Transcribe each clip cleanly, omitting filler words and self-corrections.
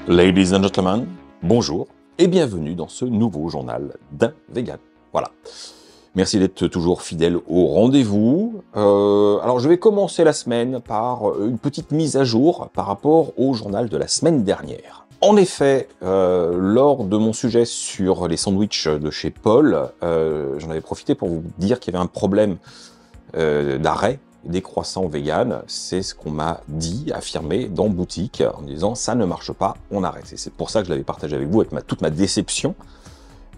Ladies and gentlemen, bonjour et bienvenue dans ce nouveau journal d'un vegan. Voilà. Merci d'être toujours fidèle au rendez-vous. Alors je vais commencer la semaine par une petite mise à jour par rapport au journal de la semaine dernière. En effet, lors de mon sujet sur les sandwichs de chez Paul, j'en avais profité pour vous dire qu'il y avait un problème d'arrêt des croissants véganes. C'est ce qu'on m'a dit, affirmé dans boutique, en disant ça ne marche pas, on arrête. Et c'est pour ça que je l'avais partagé avec vous, avec toute ma déception.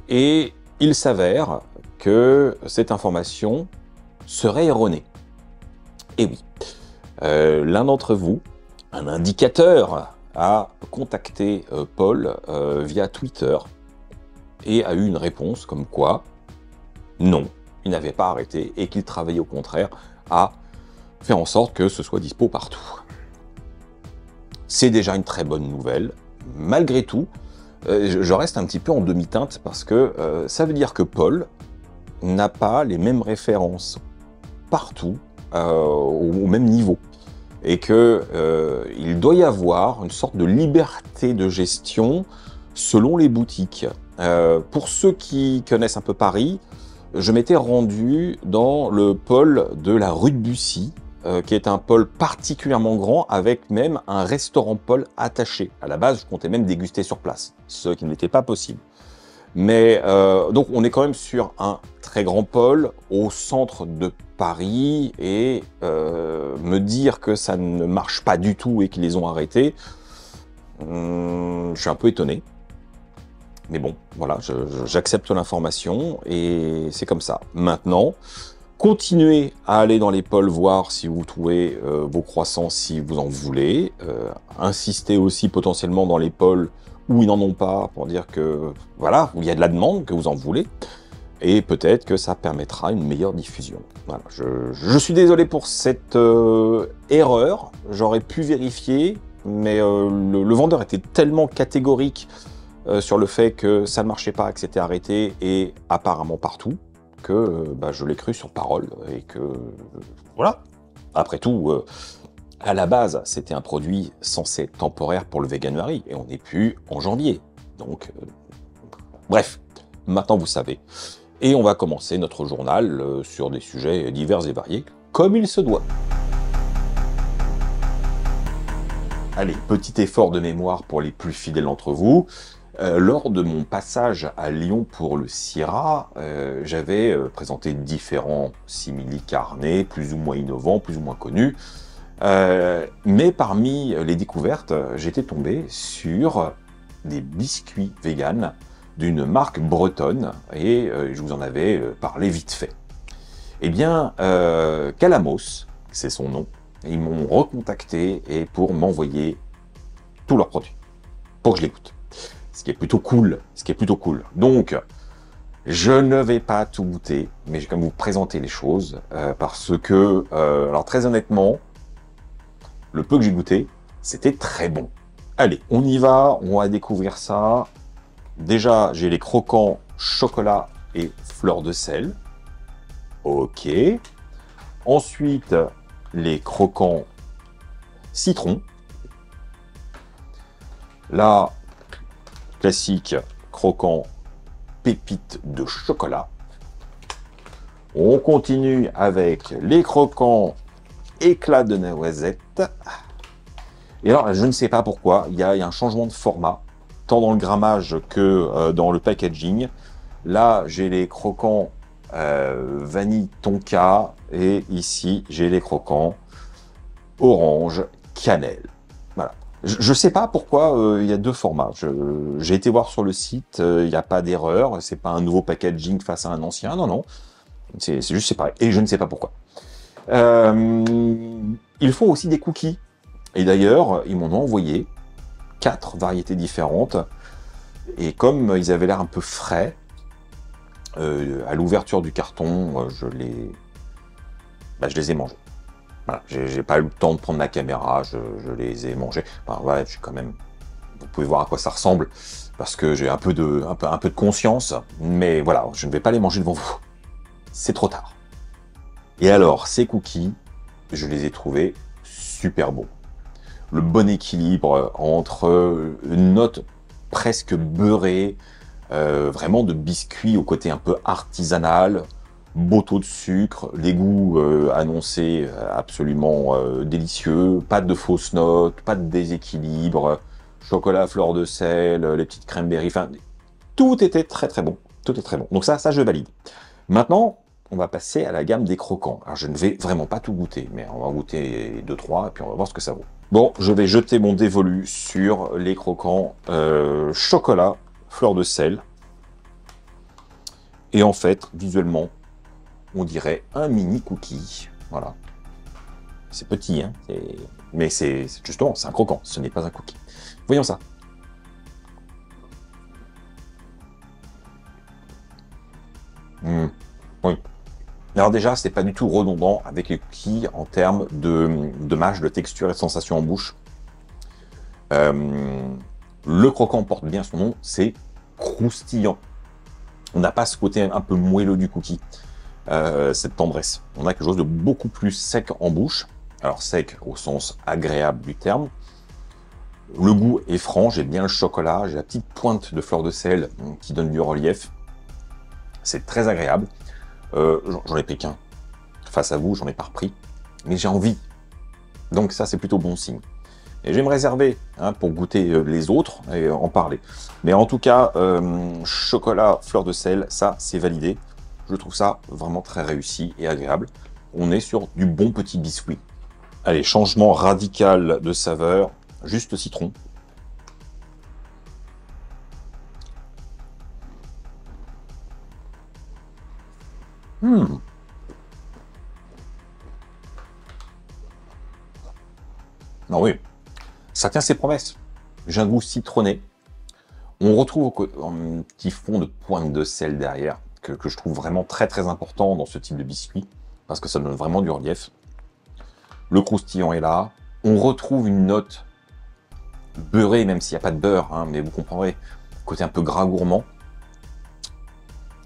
Et il s'avère que cette information serait erronée. Et oui, l'un d'entre vous, un indicateur, a contacté Paul via Twitter et a eu une réponse comme quoi, non, il n'avait pas arrêté et qu'il travaillait au contraire à faire en sorte que ce soit dispo partout. C'est déjà une très bonne nouvelle. Malgré tout, je reste un petit peu en demi-teinte parce que ça veut dire que Paul n'a pas les mêmes références partout au même niveau et que il doit y avoir une sorte de liberté de gestion selon les boutiques. Pour ceux qui connaissent un peu Paris, je m'étais rendu dans le pôle de la rue de Bussy, qui est un pôle particulièrement grand, avec même un restaurant pôle attaché. À la base, je comptais même déguster sur place, ce qui n'était pas possible. Mais donc, on est quand même sur un très grand pôle au centre de Paris, et me dire que ça ne marche pas du tout et qu'ils les ont arrêtés, je suis un peu étonné. Mais bon, voilà, j'accepte l'information et c'est comme ça. Maintenant, continuez à aller dans les pôles voir si vous trouvez vos croissants, si vous en voulez. Insistez aussi potentiellement dans les pôles où ils n'en ont pas, pour dire que, voilà, où il y a de la demande, que vous en voulez. Et peut-être que ça permettra une meilleure diffusion. Voilà, je suis désolé pour cette erreur. J'aurais pu vérifier, mais le vendeur était tellement catégorique sur le fait que ça ne marchait pas, que c'était arrêté, et apparemment partout, que je l'ai cru sur parole, et que voilà. Après tout, à la base, c'était un produit censé être temporaire pour le Veganuary, et on n'est plus en janvier. Donc, bref, maintenant vous savez. Et on va commencer notre journal sur des sujets divers et variés, comme il se doit. Allez, petit effort de mémoire pour les plus fidèles d'entre vous. Lors de mon passage à Lyon pour le CIRA, j'avais présenté différents simili carnets, plus ou moins innovants, plus ou moins connus. Mais parmi les découvertes, j'étais tombé sur des biscuits véganes d'une marque bretonne, et je vous en avais parlé vite fait. Eh bien, Calamos, c'est son nom, ils m'ont recontacté et pour m'envoyer tous leurs produits, pour que je les goûte. Ce qui est plutôt cool, Donc, je ne vais pas tout goûter, mais je vais quand même vous présenter les choses, parce que, alors très honnêtement, le peu que j'ai goûté, c'était très bon. Allez, on y va, on va découvrir ça. Déjà, j'ai les croquants chocolat et fleur de sel. Ok. Ensuite, les croquants citron. Là, classique croquant pépites de chocolat. On continue avec les croquants éclats de noisette. Et alors, je ne sais pas pourquoi, il y a un changement de format, tant dans le grammage que dans le packaging. Là, j'ai les croquants vanille tonka, et ici, j'ai les croquants orange cannelle. Voilà. Je sais pas pourquoi il y a deux formats. J'ai été voir sur le site, il n'y a pas d'erreur, c'est pas un nouveau packaging face à un ancien, non. C'est juste séparé, et je ne sais pas pourquoi. Il faut aussi des cookies. Et d'ailleurs, ils m'en ont envoyé 4 variétés différentes. Et comme ils avaient l'air un peu frais, à l'ouverture du carton, je les ai mangés. Voilà, j'ai pas eu le temps de prendre ma caméra, je les ai mangés. Enfin, voilà, je suis quand même. Vous pouvez voir à quoi ça ressemble, parce que j'ai un peu de conscience, mais voilà, je ne vais pas les manger devant vous. C'est trop tard. Et alors, ces cookies, je les ai trouvés super bons. le bon équilibre entre une note presque beurrée, vraiment de biscuit au côté un peu artisanal, beau taux de sucre, les goûts annoncés absolument délicieux, pas de fausses notes, pas de déséquilibre, chocolat à fleur de sel, les petites cranberries, enfin, tout était très très bon. Tout est très bon. Donc ça je valide. Maintenant, on va passer à la gamme des croquants. Alors je ne vais vraiment pas tout goûter, mais on va goûter 2-3 et puis on va voir ce que ça vaut. Bon, je vais jeter mon dévolu sur les croquants chocolat, fleur de sel. Et en fait, visuellement, on dirait un mini cookie. Voilà. C'est petit, hein. Mais c'est justement, c'est un croquant, ce n'est pas un cookie. Voyons ça. Oui. Alors déjà, c'est pas du tout redondant avec les cookies en termes de mâche, de texture et de sensation en bouche. Le croquant porte bien son nom, c'est croustillant. On n'a pas ce côté un peu moelleux du cookie, cette tendresse. On a quelque chose de beaucoup plus sec en bouche. Alors sec au sens agréable du terme. Le goût est franc, j'ai bien le chocolat, j'ai la petite pointe de fleur de sel qui donne du relief. C'est très agréable. J'en ai pris qu'un. Face à vous, j'en ai pas repris. Mais j'ai envie. Donc ça, c'est plutôt bon signe. Et je vais me réserver pour goûter les autres et en parler. Mais en tout cas, chocolat, fleur de sel, ça, c'est validé. Je trouve ça vraiment très réussi et agréable. On est sur du bon petit biscuit. Allez, changement radical de saveur. Juste citron. Non, oui, ça tient ses promesses. J'ai un goût citronné. On retrouve un petit fond de pointe de sel derrière, que je trouve vraiment très très important dans ce type de biscuit, parce que ça donne vraiment du relief. Le croustillant est là. On retrouve une note beurrée, même s'il n'y a pas de beurre, hein, mais vous comprendrez, côté un peu gras gourmand.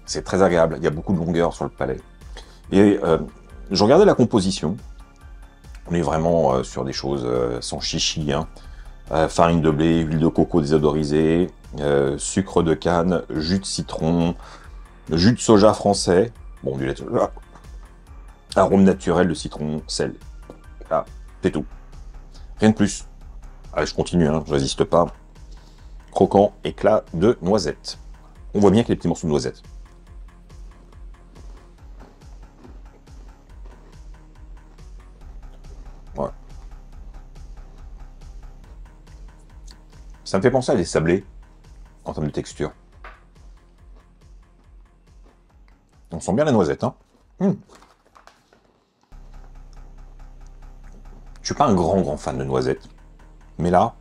C'est très agréable, il y a beaucoup de longueur sur le palais. Et je regardais la composition. On est vraiment sur des choses sans chichi, hein. Farine de blé, huile de coco désodorisée, sucre de canne, jus de citron, jus de soja français, bon, du lait de soja, arôme naturel de citron, sel. Ah, c'est tout. Rien de plus. Allez, je continue, hein, je résiste pas. Croquant, éclat de noisettes. On voit bien qu'il y a des petits morceaux de noisettes. Ouais. Ça me fait penser à des sablés, en termes de texture. On sent bien la noisette, hein. Je suis pas un grand fan de noisettes. Mais là,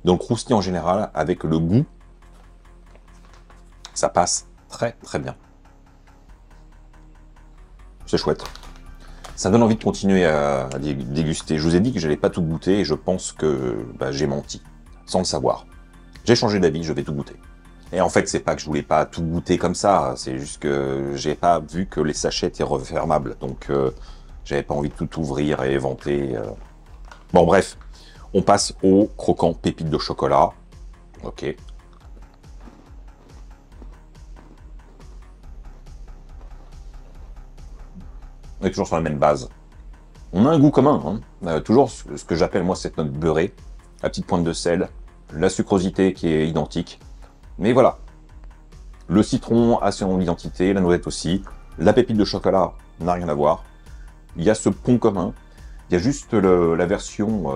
dans le croustillant en général, avec le goût, ça passe très très bien. C'est chouette. Ça donne envie de continuer à déguster. Je vous ai dit que j'allais pas tout goûter et je pense que j'ai menti, sans le savoir. J'ai changé d'avis, je vais tout goûter. Et en fait, c'est pas que je voulais pas tout goûter comme ça, c'est juste que j'ai pas vu que les sachets étaient refermables, donc j'avais pas envie de tout ouvrir et éventer. Bon, bref, on passe au croquant pépites de chocolat. Ok. On est toujours sur la même base. On a un goût commun, hein. Toujours ce que j'appelle moi cette note beurrée, la petite pointe de sel, la sucrosité qui est identique. Mais voilà, le citron a son identité, la noisette aussi, la pépite de chocolat n'a rien à voir. Il y a ce pont commun, il y a juste la version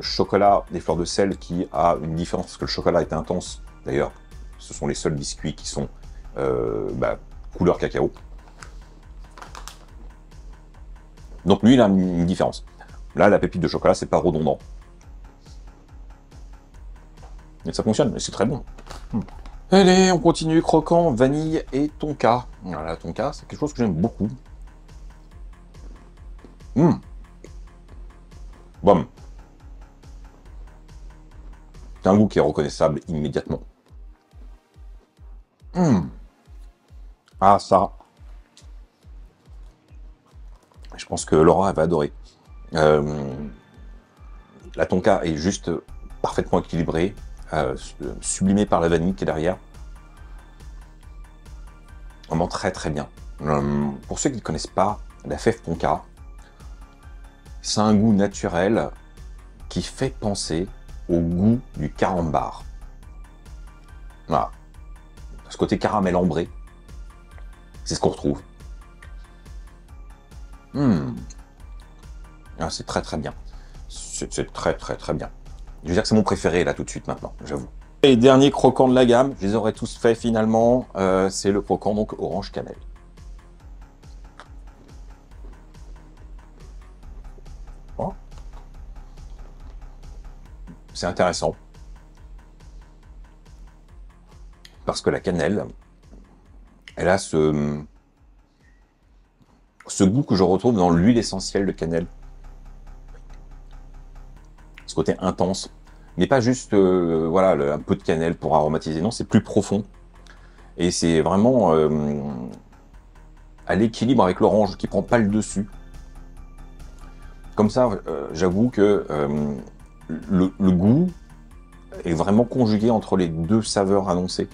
chocolat des fleurs de sel qui a une différence, parce que le chocolat est intense. D'ailleurs, ce sont les seuls biscuits qui sont couleur cacao. Donc lui, il a une différence. Là, la pépite de chocolat, c'est pas redondant. Et ça fonctionne, et c'est très bon. Allez, on continue, croquant, vanille et tonka. Voilà, tonka, c'est quelque chose que j'aime beaucoup. Bon. C'est un goût qui est reconnaissable immédiatement. Ah, ça. Je pense que Laura, elle va adorer. La tonka est juste parfaitement équilibrée, sublimée par la vanille qui est derrière. Vraiment très très bien. Pour ceux qui ne connaissent pas la fève tonka, c'est un goût naturel qui fait penser au goût du carambar. Voilà. Ce côté caramel ambré, c'est ce qu'on retrouve. Ah, c'est très très bien. C'est très très très bien. Je veux dire que c'est mon préféré là tout de suite maintenant, j'avoue. Et dernier croquant de la gamme, je les aurais tous faits finalement, c'est le croquant donc orange cannelle. Oh. C'est intéressant. Parce que la cannelle, elle a ce goût que je retrouve dans l'huile essentielle de cannelle. Ce côté intense. Mais pas juste voilà, un peu de cannelle pour aromatiser, non, c'est plus profond. Et c'est vraiment à l'équilibre avec l'orange qui prend pas le dessus. Comme ça, j'avoue que le goût est vraiment conjugué entre les deux saveurs annoncées.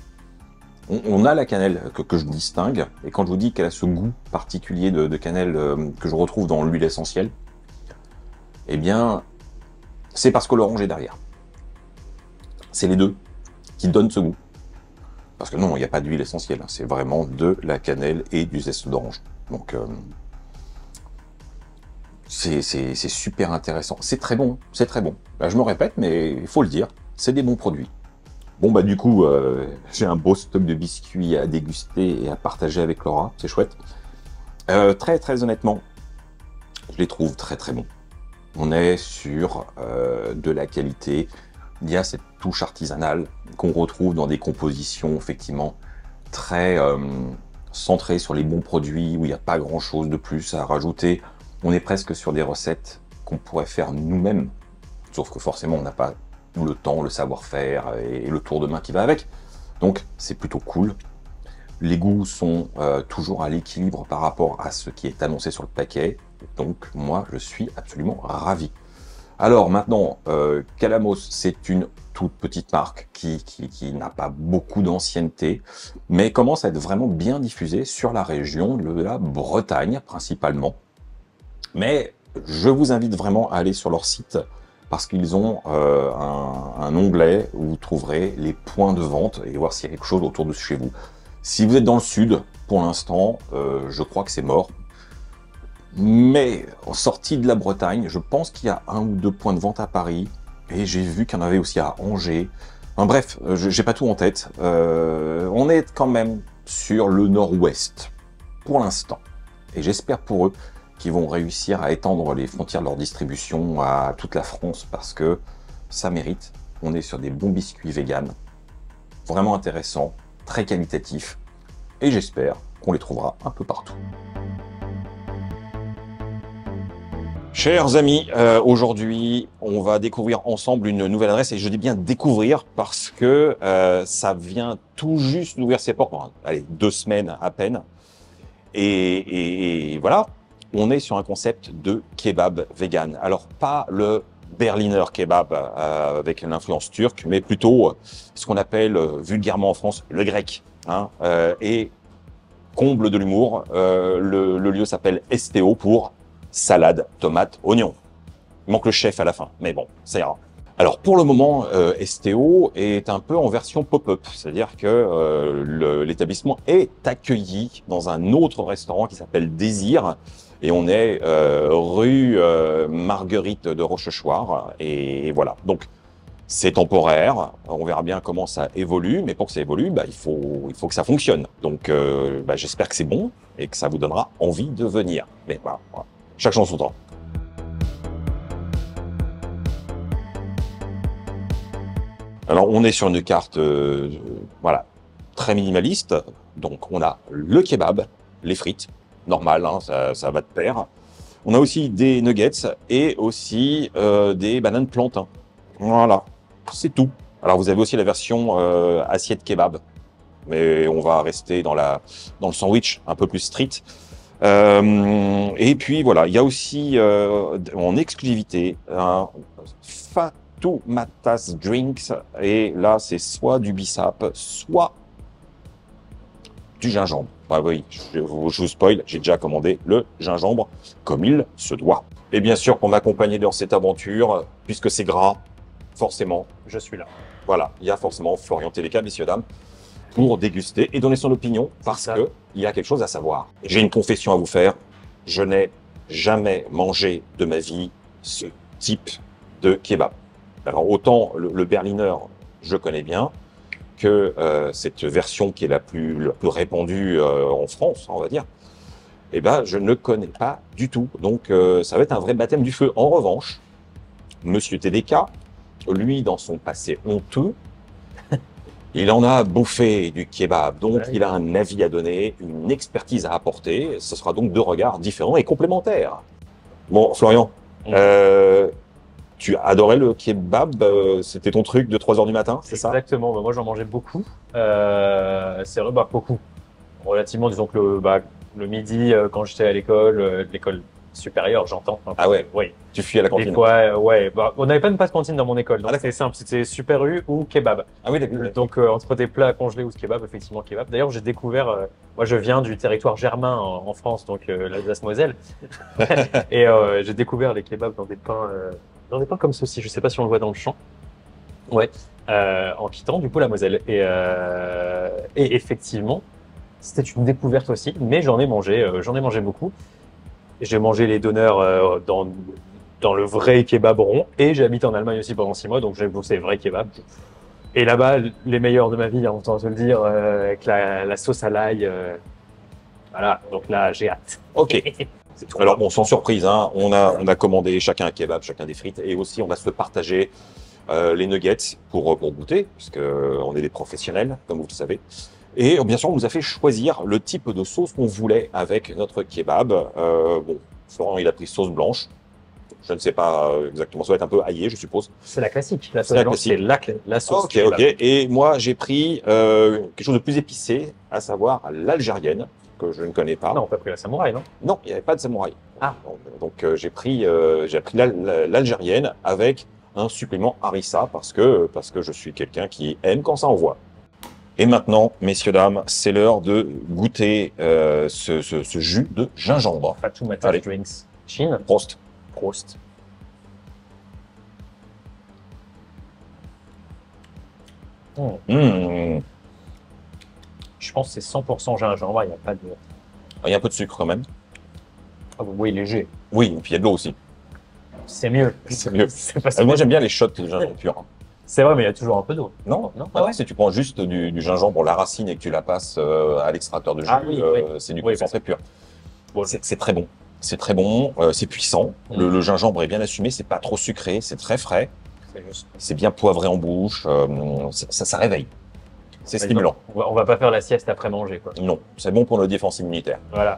On a la cannelle que je distingue, et quand je vous dis qu'elle a ce goût particulier de cannelle que je retrouve dans l'huile essentielle, eh bien, c'est parce que l'orange est derrière. C'est les deux qui donnent ce goût. Parce que non, il n'y a pas d'huile essentielle, c'est vraiment de la cannelle et du zeste d'orange. Donc, c'est super intéressant. C'est très bon, c'est très bon. Bah, je me répète, mais il faut le dire, c'est des bons produits. Bon, bah du coup, j'ai un beau stock de biscuits à déguster et à partager avec Laura, c'est chouette. Très très honnêtement, je les trouve très très bons. On est sur de la qualité. Il y a cette touche artisanale qu'on retrouve dans des compositions effectivement très centrées sur les bons produits, où il n'y a pas grand chose de plus à rajouter. On est presque sur des recettes qu'on pourrait faire nous-mêmes, sauf que forcément on n'a pas le temps, le savoir-faire et le tour de main qui va avec. Donc c'est plutôt cool. Les goûts sont toujours à l'équilibre par rapport à ce qui est annoncé sur le paquet. Donc moi je suis absolument ravi. Alors maintenant, Calamos, c'est une toute petite marque qui n'a pas beaucoup d'ancienneté, mais commence à être vraiment bien diffusée sur la région de la Bretagne principalement. Mais je vous invite vraiment à aller sur leur site parce qu'ils ont un onglet où vous trouverez les points de vente et voir s'il y a quelque chose autour de chez vous. Si vous êtes dans le sud, pour l'instant, je crois que c'est mort. Mais en sortie de la Bretagne, je pense qu'il y a 1 ou 2 points de vente à Paris. Et j'ai vu qu'il y en avait aussi à Angers. Enfin, bref, j'ai pas tout en tête. On est quand même sur le nord-ouest, pour l'instant. Et j'espère pour eux qu'ils vont réussir à étendre les frontières de leur distribution à toute la France, parce que ça mérite. On est sur des bons biscuits véganes, vraiment intéressants, très qualitatifs. Et j'espère qu'on les trouvera un peu partout. Chers amis, aujourd'hui, on va découvrir ensemble une nouvelle adresse, et je dis bien découvrir parce que ça vient tout juste d'ouvrir ses portes, bon, allez, 2 semaines à peine, et voilà, on est sur un concept de kebab vegan. Alors pas le Berliner kebab avec l'influence turque, mais plutôt ce qu'on appelle vulgairement en France le grec, hein, et comble de l'humour, le lieu s'appelle STO pour salade, tomate, oignon. Il manque le chef à la fin, mais bon, ça ira. Alors pour le moment, STO est un peu en version pop-up, c'est-à-dire que l'établissement est accueilli dans un autre restaurant qui s'appelle Désir, et on est rue Marguerite de Rochechouart, et voilà. Donc c'est temporaire, on verra bien comment ça évolue, mais pour que ça évolue, bah, il faut que ça fonctionne. Donc bah, j'espère que c'est bon et que ça vous donnera envie de venir. Mais voilà. Chaque chose son temps. Alors, on est sur une carte voilà, très minimaliste. Donc, on a le kebab, les frites, normal, hein, ça va de pair. On a aussi des nuggets et aussi des bananes plantains. Voilà, c'est tout. Alors, vous avez aussi la version assiette kebab. Mais on va rester dans le sandwich un peu plus street. Et puis voilà, il y a aussi en exclusivité un Fatoumata's Drinks. Et là, c'est soit du bissap, soit du gingembre. Bah oui, je vous spoil, j'ai déjà commandé le gingembre comme il se doit. Et bien sûr, pour m'accompagner dans cette aventure, puisque c'est gras, forcément, Je suis là. voilà, il y a forcément Florian TVK, messieurs, dames, pour déguster et donner son opinion, parce ça. que il y a quelque chose à savoir. J'ai une confession à vous faire, je n'ai jamais mangé de ma vie ce type de kebab. Alors autant le Berliner, je connais bien, que cette version qui est la plus répandue en France, on va dire, eh ben, je ne connais pas du tout. Donc, ça va être un vrai baptême du feu. En revanche, Monsieur TDK, lui, dans son passé honteux, il en a bouffé du kebab. Donc, Ouais. il a un avis à donner, une expertise à apporter. Ce sera donc deux regards différents et complémentaires. Bon, Florian, tu adorais le kebab, c'était ton truc de 3 h du matin, c'est ça? Exactement. Bah, moi, j'en mangeais beaucoup. C'est vrai, bah, beaucoup. Relativement, disons que le midi, quand j'étais à l'école supérieure, j'entends. Hein, Ah ouais, oui. tu fuis à la Des cantine. fois, ouais. Bah, on n'avait pas de cantine dans mon école, donc Ah, c'était simple. C'était Super U ou kebab. Ah oui, d'accord. Donc, entre des plats congelés ou ce kebab, effectivement, kebab. D'ailleurs, j'ai découvert, moi, je viens du territoire germain en France, donc l'Alsace-Moselle. Et j'ai découvert les kebabs dans des pains comme ceci. Je sais pas si on le voit dans le champ. Ouais. En quittant, du coup, la Moselle. Et effectivement, c'était une découverte aussi, mais j'en ai mangé beaucoup. J'ai mangé les donneurs dans le vrai kebab rond, et j'ai habité en Allemagne aussi pendant 6 mois, donc j'ai bouffé vrai kebab. Et là-bas, les meilleurs de ma vie, hein, autant te le dire, avec la sauce à l'ail. Voilà, donc là, j'ai hâte. Ok. Alors bon, sans surprise, hein, on a commandé chacun un kebab, chacun des frites, et aussi on va se partager les nuggets pour goûter, puisque on est des professionnels, comme vous le savez. Et bien sûr, on nous a fait choisir le type de sauce qu'on voulait avec notre kebab. Bon, Florent, il a pris sauce blanche. Je ne sais pas exactement, ça va être un peu aillé, je suppose. C'est la classique. La C'est sauce la blanche, c'est la sauce Ok, kebab. ok. Et moi, j'ai pris quelque chose de plus épicé, à savoir l'algérienne, que je ne connais pas. Non, on n'a pas pris la samouraï, non? Non, il n'y avait pas de samouraï. Ah. Donc j'ai pris l'algérienne avec un supplément harissa parce que je suis quelqu'un qui aime quand ça envoie. Et maintenant, messieurs, dames, c'est l'heure de goûter ce jus de gingembre. Fatoumata's Allez. Drinks. Chine. Prost. Prost. Mmh. Je pense que c'est 100% gingembre. Il n'y a pas de. Il y a un peu de sucre quand même. Ah, oui, léger. Oui, et puis il y a de l'eau aussi. C'est mieux. C'est mieux. C'est pas Moi, j'aime bien les shots de gingembre pur. C'est vrai, mais il y a toujours un peu d'eau. Non, Non, ah ouais, si tu prends juste du gingembre, la racine, et que tu la passes à l'extracteur de jus, Ah oui, oui. c'est du Oui, concentré pur. Bon. C'est très bon. C'est très bon, c'est puissant. Le gingembre est bien assumé, c'est pas trop sucré, c'est très frais, C'est juste. c'est bien poivré en bouche, ça réveille. C'est stimulant. On va pas faire la sieste après manger, quoi. Non, c'est bon pour notre défense immunitaire. Voilà.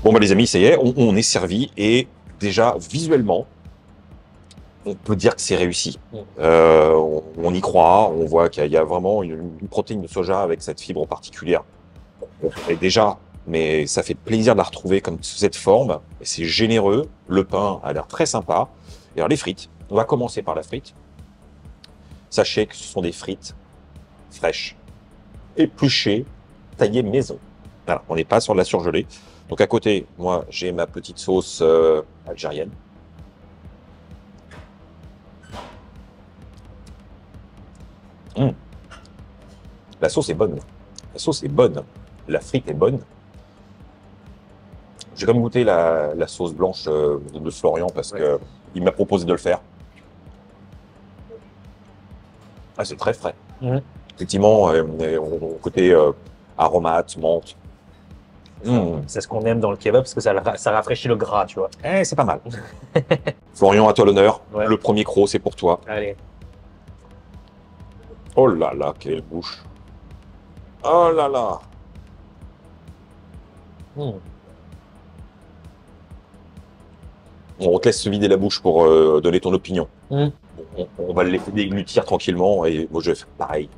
Bon bah les amis, ça y est, on est servi et déjà visuellement, on peut dire que c'est réussi. On y croit, on voit qu'il y a vraiment une protéine de soja avec cette fibre particulière. Et déjà, mais ça fait plaisir de la retrouver comme sous cette forme. C'est généreux, le pain a l'air très sympa. Et alors les frites, on va commencer par la frite. Sachez que ce sont des frites fraîches, épluchées, taillées maison. Voilà, on n'est pas sur de la surgelée. Donc à côté, moi, j'ai ma petite sauce algérienne. La sauce est bonne. La sauce est bonne. La frite est bonne. J'ai quand même goûté la sauce blanche de Florian parce que il m'a proposé de le faire. Ah, c'est très frais. Effectivement, côté aromate, menthe. C'est ce qu'on aime dans le kebab parce que ça rafraîchit le gras, tu vois. C'est pas mal. Florian, à toi l'honneur. Ouais. Le premier croc, c'est pour toi. Allez. Oh là là, quelle bouche. Oh là là. On te laisse se vider la bouche pour donner ton opinion. Mm. On va le laisser déglutir tranquillement et moi je vais faire pareil.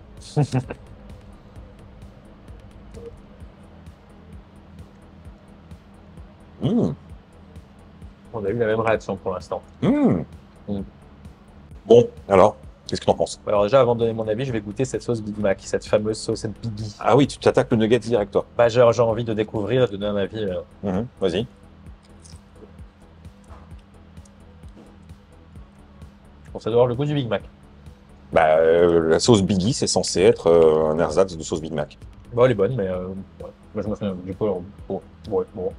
Mmh. On a eu la même réaction pour l'instant. Mmh. Mm. Bon, alors, qu'est-ce que t'en penses? Alors déjà, avant de donner mon avis, je vais goûter cette sauce Big Mac, cette fameuse sauce Biggie. Ah oui, tu t'attaques le nugget direct, toi. Bah, j'ai envie de découvrir et de donner un avis. Vas-y. Bon, ça doit avoir le goût du Big Mac. Bah, la sauce Biggie, c'est censé être un ersatz de sauce Big Mac. Bon, elle est bonne, mais ouais. Moi, je me souviens du coup. Bon, ouais, bon.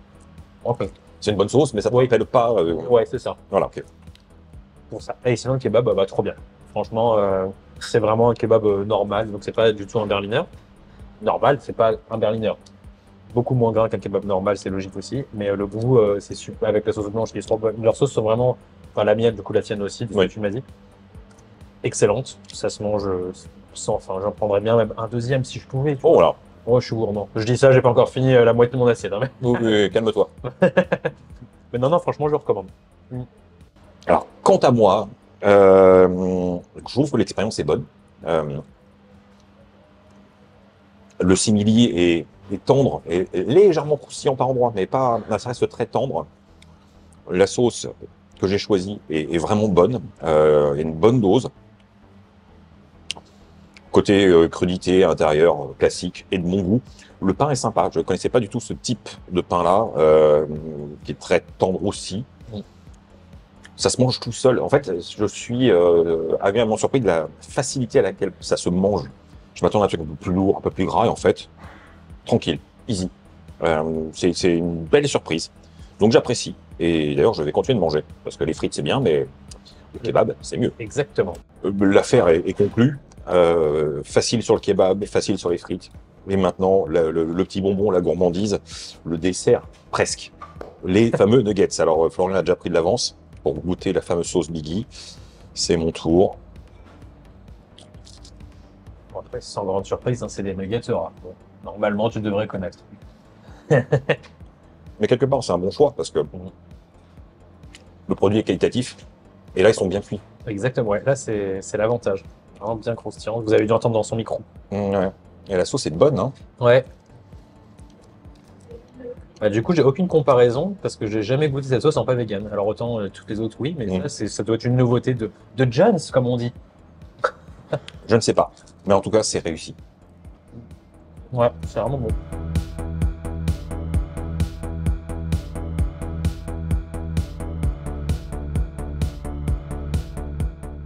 Ok. C'est une bonne sauce, mais ça ne te rappelle pas. Ouais, c'est ça. Voilà, ok. Pour ça. Et sinon, le kebab, bah, trop bien. Franchement, c'est vraiment un kebab normal, donc c'est pas du tout un berliner. Normal, c'est pas un berliner. Beaucoup moins gras qu'un kebab normal, c'est logique aussi. Mais le goût, c'est super. Avec la sauce blanche qui est trop bonne. Leurs sauces sont vraiment. Enfin, la mienne, du coup, la tienne aussi, de ce que tu m'as dit. Excellente. Ça se mange sans. Enfin, j'en prendrais bien même un deuxième si je pouvais. Oh voilà. Oh, je suis gourmand. Je dis ça, j'ai pas encore fini la moitié de mon assiette. Hein, mais... Oui, calme-toi. Mais non, franchement, je le recommande. Alors, quant à moi, je trouve que l'expérience est bonne. Le simili est tendre et légèrement croustillant par endroits, mais pas, ça reste très tendre. La sauce que j'ai choisie est vraiment bonne, il y a une bonne dose. Côté crudité intérieur classique et de bon goût. Le pain est sympa. Je ne connaissais pas du tout ce type de pain-là, qui est très tendre aussi. Ça se mange tout seul. En fait, je suis agréablement surpris de la facilité à laquelle ça se mange. Je m'attendais à un truc un peu plus lourd, un peu plus gras, et en fait, tranquille, easy. C'est une belle surprise. Donc j'apprécie. Et d'ailleurs, je vais continuer de manger. Parce que les frites, c'est bien, mais le kebab, c'est mieux. Exactement. L'affaire est conclue. Facile sur le kebab, facile sur les frites. Et maintenant, le petit bonbon, la gourmandise, le dessert, presque. Les fameux nuggets. Alors, Florian a déjà pris de l'avance pour goûter la fameuse sauce Biggie. C'est mon tour. Bon, après, sans grande surprise, hein, c'est des nuggets rares. Bon, normalement, tu devrais connaître. Mais quelque part, c'est un bon choix parce que le produit est qualitatif. Et là, ils sont bien cuits. Exactement, ouais. Là, c'est l'avantage. Vraiment bien croustillant. Vous avez dû entendre dans son micro. Ouais. Et la sauce est bonne, hein. Ouais. Bah, du coup, j'ai aucune comparaison parce que j'ai jamais goûté cette sauce en pas vegan. Alors autant toutes les autres, oui, mais là, ça doit être une nouveauté de Jones, comme on dit. Je ne sais pas. Mais en tout cas, c'est réussi. Ouais, c'est vraiment bon.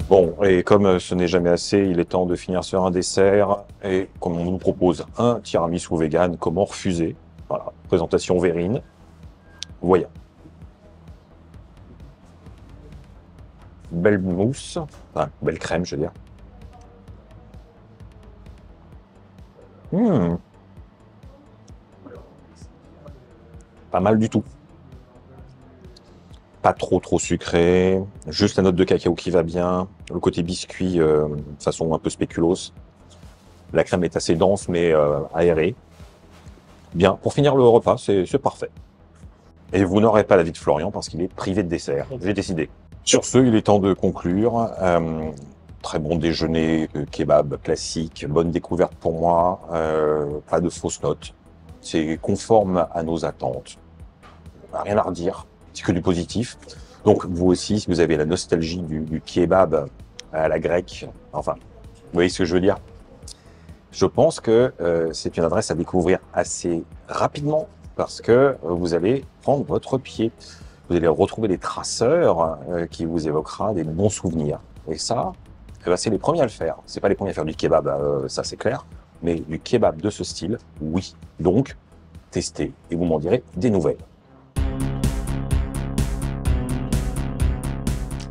Bon, et comme ce n'est jamais assez, il est temps de finir sur un dessert. Et comme on nous propose un tiramisu vegan, comment refuser? Voilà, présentation Vérine. Voyons. Belle mousse, enfin, belle crème, je veux dire. Pas mal du tout. Pas trop sucré, juste la note de cacao qui va bien, le côté biscuit façon un peu spéculoos. La crème est assez dense mais aérée. Bien, pour finir le repas, c'est parfait. Et vous n'aurez pas l'avis de Florian parce qu'il est privé de dessert, j'ai décidé. Sur ce, il est temps de conclure. Très bon déjeuner, kebab classique, bonne découverte pour moi, pas de fausses notes. C'est conforme à nos attentes. Rien à redire. C'est que du positif. Donc vous aussi, si vous avez la nostalgie du kebab à la grecque, enfin, vous voyez ce que je veux dire? Je pense que c'est une adresse à découvrir assez rapidement parce que vous allez prendre votre pied. Vous allez retrouver des traceurs qui vous évoquera des bons souvenirs. Et ça, eh ben, c'est les premiers à le faire. C'est pas les premiers à faire du kebab, ça c'est clair. Mais du kebab de ce style, oui. Donc, testez et vous m'en direz des nouvelles.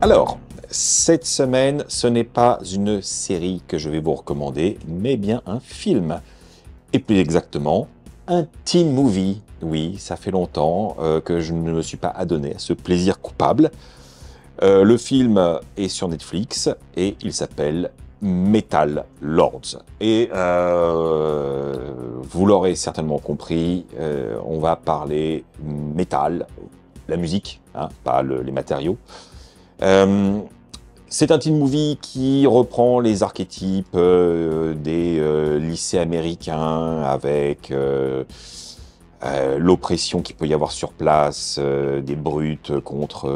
Alors, cette semaine, ce n'est pas une série que je vais vous recommander, mais bien un film. Et plus exactement, un teen movie. Oui, ça fait longtemps que je ne me suis pas adonné à ce plaisir coupable. Le film est sur Netflix et il s'appelle Metal Lords. Et vous l'aurez certainement compris, on va parler métal, la musique, hein, pas les matériaux. C'est un teen movie qui reprend les archétypes des lycées américains avec l'oppression qu'il peut y avoir sur place, des brutes contre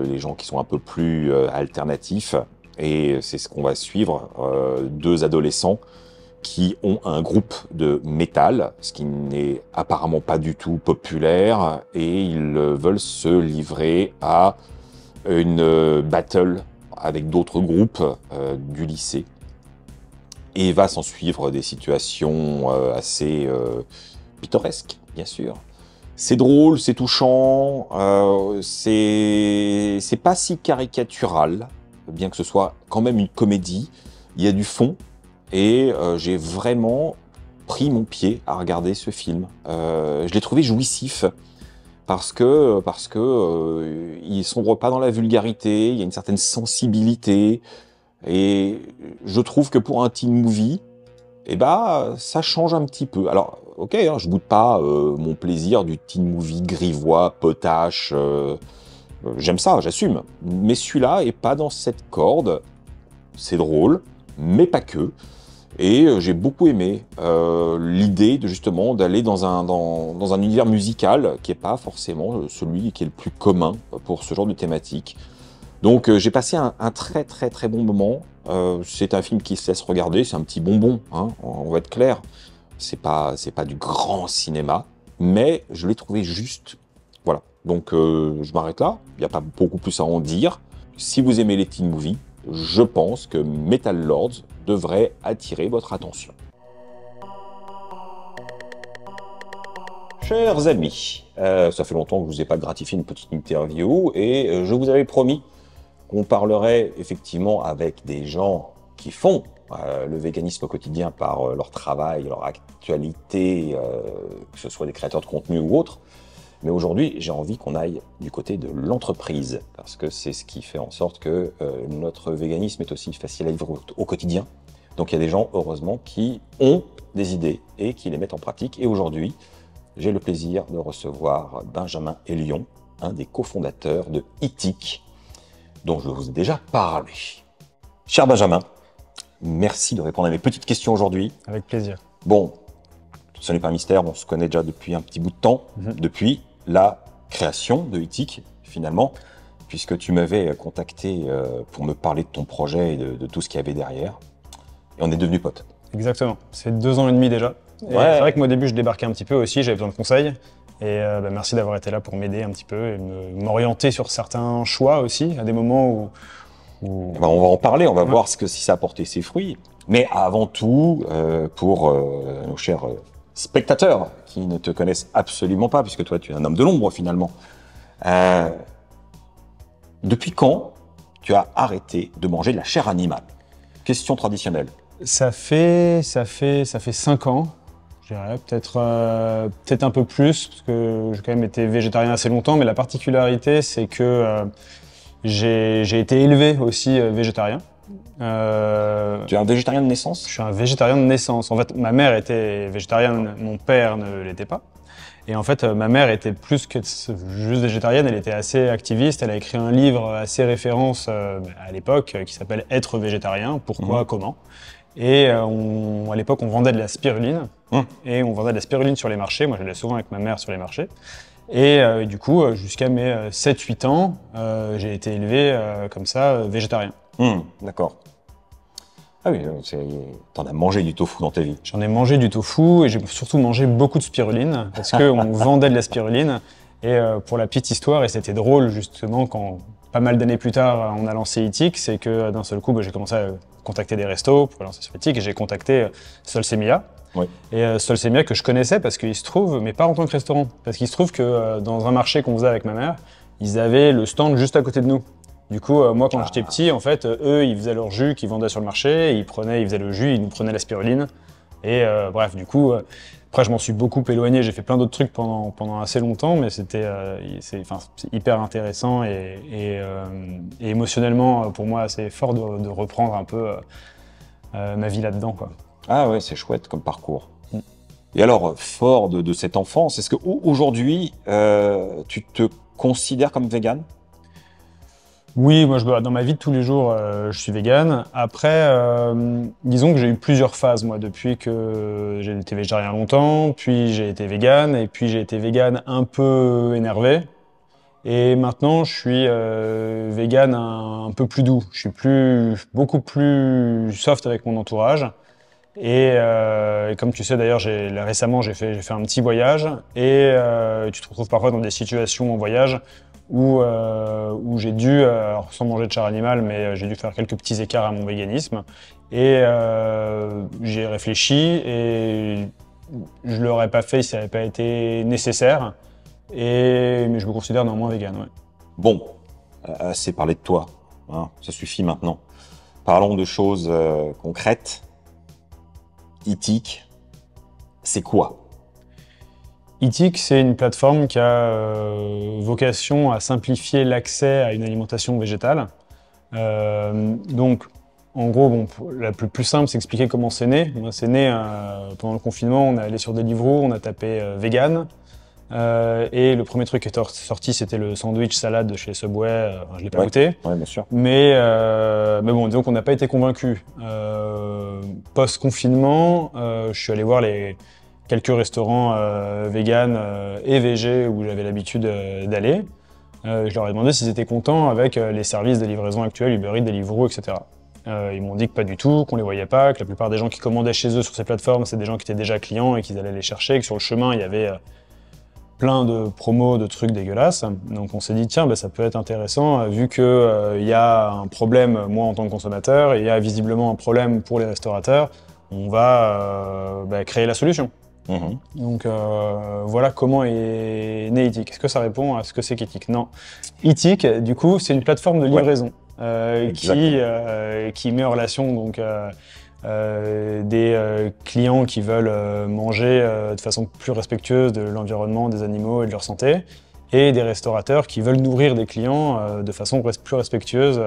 les gens qui sont un peu plus alternatifs. Et c'est ce qu'on va suivre, deux adolescents qui ont un groupe de métal, ce qui n'est apparemment pas du tout populaire, et ils veulent se livrer à une battle avec d'autres groupes du lycée. Et il va s'en suivre des situations assez pittoresques, bien sûr. C'est drôle, c'est touchant, c'est pas si caricatural, bien que ce soit quand même une comédie. Il y a du fond, et j'ai vraiment pris mon pied à regarder ce film. Je l'ai trouvé jouissif, parce que il sombre pas dans la vulgarité, il y a une certaine sensibilité, et je trouve que pour un teen movie, eh ben, ça change un petit peu. Alors, ok, hein, je boude pas mon plaisir du teen movie grivois, potache, j'aime ça, j'assume. Mais celui-là est pas dans cette corde, c'est drôle, mais pas que. Et j'ai beaucoup aimé l'idée de justement d'aller dans un univers musical qui n'est pas forcément celui qui est le plus commun pour ce genre de thématique. Donc j'ai passé un très très très bon moment. C'est un film qui se laisse regarder, c'est un petit bonbon, hein, on va être clair. C'est pas du grand cinéma, mais je l'ai trouvé juste. Voilà, donc je m'arrête là, il n'y a pas beaucoup plus à en dire. Si vous aimez les teen movies, je pense que Metal Lords devrait attirer votre attention. Chers amis, ça fait longtemps que je ne vous ai pas gratifié une petite interview et je vous avais promis qu'on parlerait effectivement avec des gens qui font le véganisme au quotidien par leur travail, leur actualité, que ce soit des créateurs de contenu ou autres. Mais aujourd'hui, j'ai envie qu'on aille du côté de l'entreprise, parce que c'est ce qui fait en sorte que notre véganisme est aussi facile à vivre au quotidien. Donc il y a des gens, heureusement, qui ont des idées et qui les mettent en pratique. Et aujourd'hui, j'ai le plaisir de recevoir Benjamin Elion, un des cofondateurs de Eathic, dont je vous ai déjà parlé. Cher Benjamin, merci de répondre à mes petites questions aujourd'hui. Avec plaisir. Bon, ce n'est pas un mystère, on se connaît déjà depuis un petit bout de temps, depuis la création de Eathic, finalement, puisque tu m'avais contacté pour me parler de ton projet et de tout ce qu'il y avait derrière. Et on est devenus potes. Exactement, c'est 2 ans et demi déjà. Et ouais. C'est vrai que moi au début je débarquais un petit peu aussi, j'avais besoin de conseils. Et merci d'avoir été là pour m'aider un petit peu et m'orienter sur certains choix aussi, à des moments où... Ben, on va en parler, on va voir si ça a porté ses fruits. Mais avant tout, pour nos chers spectateurs qui ne te connaissent absolument pas, puisque toi tu es un homme de l'ombre finalement, depuis quand tu as arrêté de manger de la chair animale? Question traditionnelle. Ça fait 5 ans, je dirais, peut-être un peu plus, parce que j'ai quand même été végétarien assez longtemps, mais la particularité, c'est que j'ai été élevé aussi végétarien. Tu es un végétarien de naissance? Je suis un végétarien de naissance. En fait, ma mère était végétarienne, mon père ne l'était pas. Et en fait, ma mère était plus que juste végétarienne, elle était assez activiste. Elle a écrit un livre assez référence à l'époque qui s'appelle « Être végétarien, pourquoi, comment ». Et à l'époque, on vendait de la spiruline. Et on vendait de la spiruline sur les marchés. Moi, j'allais souvent avec ma mère sur les marchés. Et du coup, jusqu'à mes 7-8 ans, j'ai été élevé comme ça, végétarien. D'accord. Ah oui, t'en as mangé du tofu dans ta vie. J'en ai mangé du tofu et j'ai surtout mangé beaucoup de spiruline parce qu'on vendait de la spiruline. Et pour la petite histoire, et c'était drôle justement quand, pas mal d'années plus tard, on a lancé Eathic, c'est que d'un seul coup, j'ai commencé à contacter des restos pour lancer sur Eathic et j'ai contacté Solsemia. Oui. Et Solsemia que je connaissais parce qu'il se trouve, mais pas en tant que restaurant, parce qu'il se trouve que dans un marché qu'on faisait avec ma mère, ils avaient le stand juste à côté de nous. Du coup, moi, quand j'étais petit, en fait, eux, ils faisaient leur jus qu'ils vendaient sur le marché, ils faisaient le jus, ils nous prenaient la spiruline. Et bref, du coup, après, je m'en suis beaucoup éloigné, j'ai fait plein d'autres trucs pendant assez longtemps, mais c'est hyper intéressant et émotionnellement, pour moi, c'est fort de reprendre un peu ma vie là-dedans, quoi. Ah ouais, c'est chouette comme parcours. Et alors, fort de cette enfance, est-ce qu'aujourd'hui, tu te considères comme vegan? Oui, moi, dans ma vie de tous les jours, je suis vegan. Après, disons que j'ai eu plusieurs phases, moi, depuis que j'ai été végétarien longtemps, puis j'ai été vegan, et puis j'ai été vegan un peu énervé. Et maintenant, je suis vegan un peu plus doux. Je suis beaucoup plus soft avec mon entourage. Et comme tu sais, d'ailleurs, récemment, j'ai fait un petit voyage, et tu te retrouves parfois dans des situations en voyage où j'ai dû, alors sans manger de chair animale, mais j'ai dû faire quelques petits écarts à mon véganisme. Et j'ai réfléchi, et je l'aurais pas fait si ça n'avait pas été nécessaire. Mais je me considère néanmoins vegan, ouais. Bon, assez parlé de toi, hein, ça suffit maintenant. Parlons de choses concrètes. Eathic, c'est quoi? Eathic, c'est une plateforme qui a vocation à simplifier l'accès à une alimentation végétale. Donc, en gros, bon, la plus simple, c'est expliquer comment c'est né. C'est né pendant le confinement, on est allé sur Deliveroo, on a tapé vegan. Et le premier truc qui est sorti, c'était le sandwich salade de chez Subway. Je l'ai pas goûté. Ouais, bien sûr. Mais bon, disons qu'on n'a pas été convaincus. Post-confinement, je suis allé voir quelques restaurants vegan et végé où j'avais l'habitude d'aller. Je leur ai demandé s'ils étaient contents avec les services de livraison actuels, Uber Eats, Deliveroo, etc. Ils m'ont dit que pas du tout, qu'on les voyait pas, que la plupart des gens qui commandaient chez eux sur ces plateformes, c'est des gens qui étaient déjà clients et qu'ils allaient les chercher, que sur le chemin, il y avait plein de promos, de trucs dégueulasses. Donc on s'est dit, tiens, ça peut être intéressant, vu que y a un problème, moi en tant que consommateur, et il y a visiblement un problème pour les restaurateurs, on va créer la solution. Donc voilà comment est né Eathic. Est-ce que ça répond à ce que c'est qu'Eathic? Non. Eathic, du coup, c'est une plateforme de livraison qui met en relation donc des clients qui veulent manger de façon plus respectueuse de l'environnement, des animaux et de leur santé, et des restaurateurs qui veulent nourrir des clients de façon plus respectueuse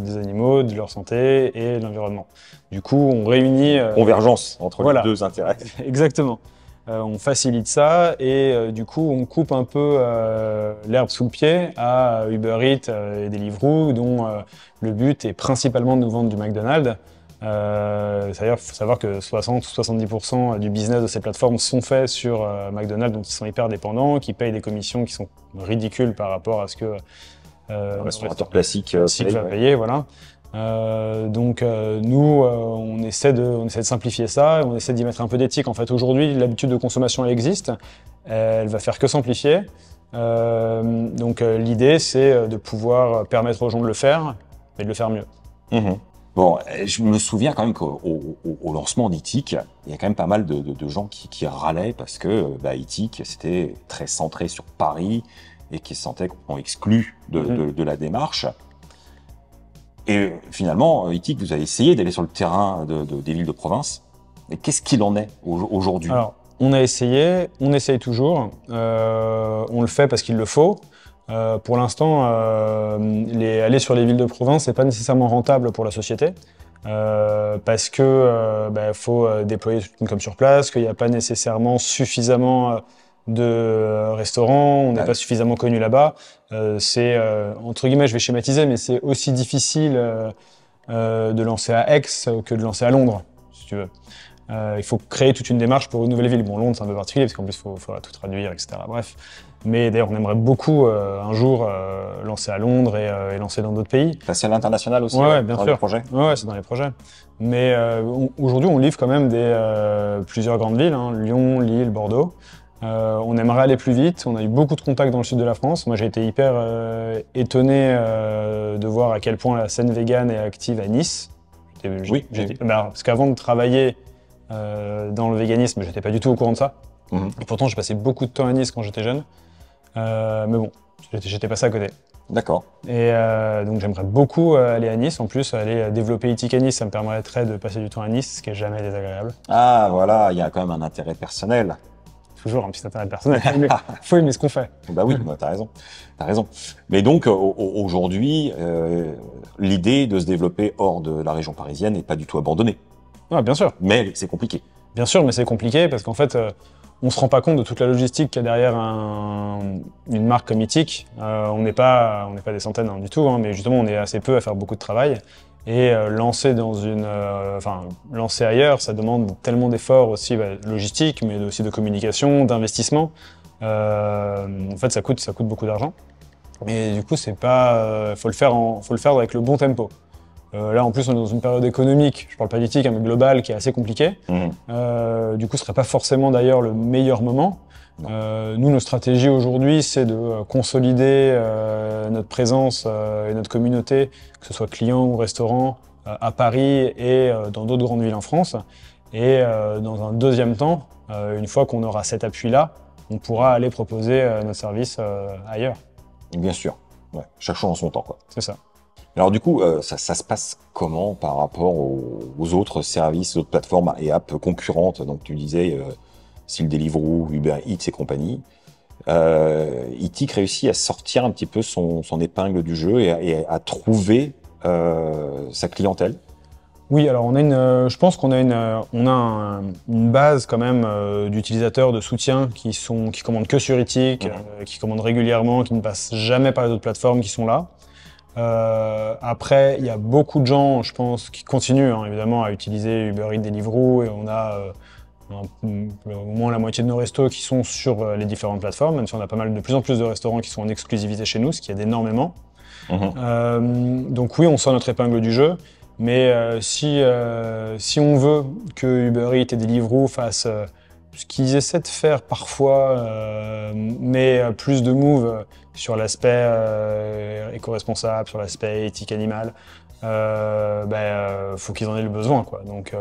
des animaux, de leur santé et de l'environnement. Du coup, on réunit... Convergence entre les deux intérêts. Exactement. On facilite ça, et du coup, on coupe un peu l'herbe sous le pied à Uber Eats et Deliveroo, dont le but est principalement de nous vendre du McDonald's. C'est-à-dire, il faut savoir que 60 ou 70% du business de ces plateformes sont faits sur McDonald's, donc ils sont hyper dépendants, qui payent des commissions qui sont ridicules par rapport à ce que un restaurateur classique va payer, voilà. Nous, on essaie de simplifier ça, on essaie d'y mettre un peu d'éthique. En fait, aujourd'hui, l'habitude de consommation, elle existe, elle va faire que s'amplifier. L'idée, c'est de pouvoir permettre aux gens de le faire, mais de le faire mieux. Bon, je me souviens quand même qu'au lancement d'Eathic, il y a quand même pas mal de gens qui râlaient parce que Eathic, c'était très centré sur Paris et qui se sentaient complètement exclus de la démarche. Et finalement, Eathic, vous avez essayé d'aller sur le terrain des villes de province. Mais qu'est-ce qu'il en est aujourd'hui? Alors, on a essayé, on essaye toujours. On le fait parce qu'il le faut. Pour l'instant, aller sur les villes de province, c'est pas nécessairement rentable pour la société. Parce que faut déployer toute une com sur place, qu'il n'y a pas nécessairement suffisamment de restaurants, on n'est pas suffisamment connu là-bas. C'est, entre guillemets, je vais schématiser, mais c'est aussi difficile de lancer à Aix que de lancer à Londres, si tu veux. Il faut créer toute une démarche pour une nouvelle ville. Bon, Londres, c'est un peu particulier, parce qu'en plus, il faudra tout traduire, etc. Bref. Mais d'ailleurs, on aimerait beaucoup un jour lancer à Londres et lancer dans d'autres pays. Passer à l'international aussi, bien sûr. Dans les projets. Ouais, c'est dans les projets. Mais aujourd'hui, on livre quand même plusieurs grandes villes, hein, Lyon, Lille, Bordeaux. On aimerait aller plus vite. On a eu beaucoup de contacts dans le sud de la France. Moi, j'ai été hyper étonné de voir à quel point la scène végane est active à Nice. Parce qu'avant de travailler dans le véganisme, j'étais pas du tout au courant de ça. Et pourtant, j'ai passé beaucoup de temps à Nice quand j'étais jeune. Mais bon, j'étais passé à côté. D'accord. Et donc j'aimerais beaucoup aller à Nice. En plus, aller développer Eathic à Nice, ça me permettrait de passer du temps à Nice, ce qui est jamais désagréable. Ah voilà, il y a quand même un intérêt personnel. Toujours un petit intérêt personnel. Faut aimer ce qu'on fait. Bah oui, t'as raison. T'as raison. Mais donc aujourd'hui, l'idée de se développer hors de la région parisienne n'est pas du tout abandonnée. Ouais, bien sûr. Mais c'est compliqué. Bien sûr, mais c'est compliqué parce qu'en fait, on se rend pas compte de toute la logistique qu'il y a derrière une marque comme Eattic. On n'est pas des centaines du tout, hein, mais justement on est assez peu à faire beaucoup de travail. Et lancer lancer ailleurs, ça demande tellement d'efforts aussi logistiques, mais aussi de communication, d'investissement. En fait, ça coûte beaucoup d'argent. Et du coup, faut le faire avec le bon tempo. Là, en plus, on est dans une période économique, je parle pas d'Eattic, mais globale, qui est assez compliquée. Du coup, ce serait pas forcément d'ailleurs le meilleur moment. Nous, nos stratégies aujourd'hui, c'est de consolider notre présence et notre communauté, que ce soit client ou restaurant, à Paris et dans d'autres grandes villes en France. Et dans un deuxième temps, une fois qu'on aura cet appui-là, on pourra aller proposer notre service ailleurs. Bien sûr, ouais. Chaque chose en son temps, quoi. C'est ça. Alors du coup, ça se passe comment par rapport aux autres services, aux autres plateformes et apps concurrentes? Donc tu disais, style Deliveroo, Uber Eats et compagnie. Eattic réussit à sortir un petit peu son épingle du jeu et à trouver sa clientèle. Oui, alors je pense qu'on a une base quand même d'utilisateurs de soutien qui commandent que sur Eattic, qui commandent régulièrement, qui ne passent jamais par les autres plateformes, qui sont là. Après, il y a beaucoup de gens, je pense, qui continuent évidemment à utiliser Uber Eats, Deliveroo, et on a au moins la moitié de nos restos qui sont sur les différentes plateformes, même si on a de plus en plus de restaurants qui sont en exclusivité chez nous, ce qui aide énormément. Donc oui, on sort notre épingle du jeu, mais si on veut que Uber Eats et Deliveroo fassent ce qu'ils essaient de faire parfois, mais plus de moves sur l'aspect éco-responsable, sur l'aspect éthique animale, faut qu'ils en aient le besoin, quoi. Donc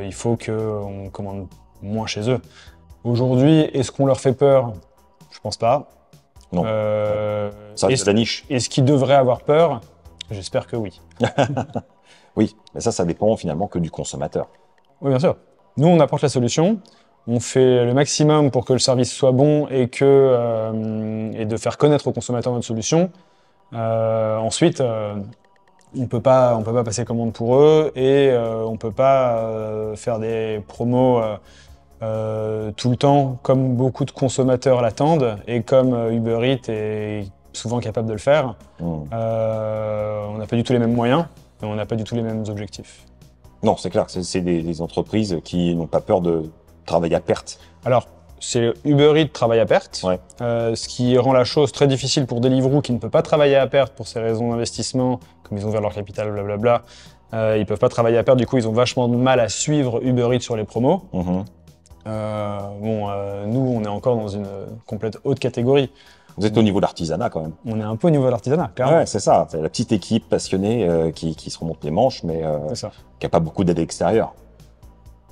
il faut qu'on commande moins chez eux. Aujourd'hui, est-ce qu'on leur fait peur? Je pense pas. Non. Ça reste la niche. Est-ce qu'ils devraient avoir peur? J'espère que oui. Oui, mais ça dépend finalement que du consommateur. Oui, bien sûr. Nous, on apporte la solution. On fait le maximum pour que le service soit bon et de faire connaître aux consommateurs notre solution. Ensuite, on peut pas passer commande pour eux et on peut pas faire des promos tout le temps comme beaucoup de consommateurs l'attendent et comme Uber Eats est souvent capable de le faire. On n'a pas du tout les mêmes moyens et on n'a pas du tout les mêmes objectifs. Non, c'est clair, c'est des entreprises qui n'ont pas peur de travailler à perte. Alors, c'est Uber Eats travaille à perte, ouais. Ce qui rend la chose très difficile pour Deliveroo qui ne peut pas travailler à perte pour ces raisons d'investissement, comme ils ont ouvert leur capital, blablabla. Ils peuvent pas travailler à perte, du coup ils ont vachement de mal à suivre Uber Eats sur les promos. Nous on est encore dans une complète haute catégorie. Vous êtes au niveau de l'artisanat quand même. On est un peu au niveau de l'artisanat, clairement. Ouais, c'est ça, c'est la petite équipe passionnée qui se remonte les manches, mais qui n'a pas beaucoup d'aide extérieure.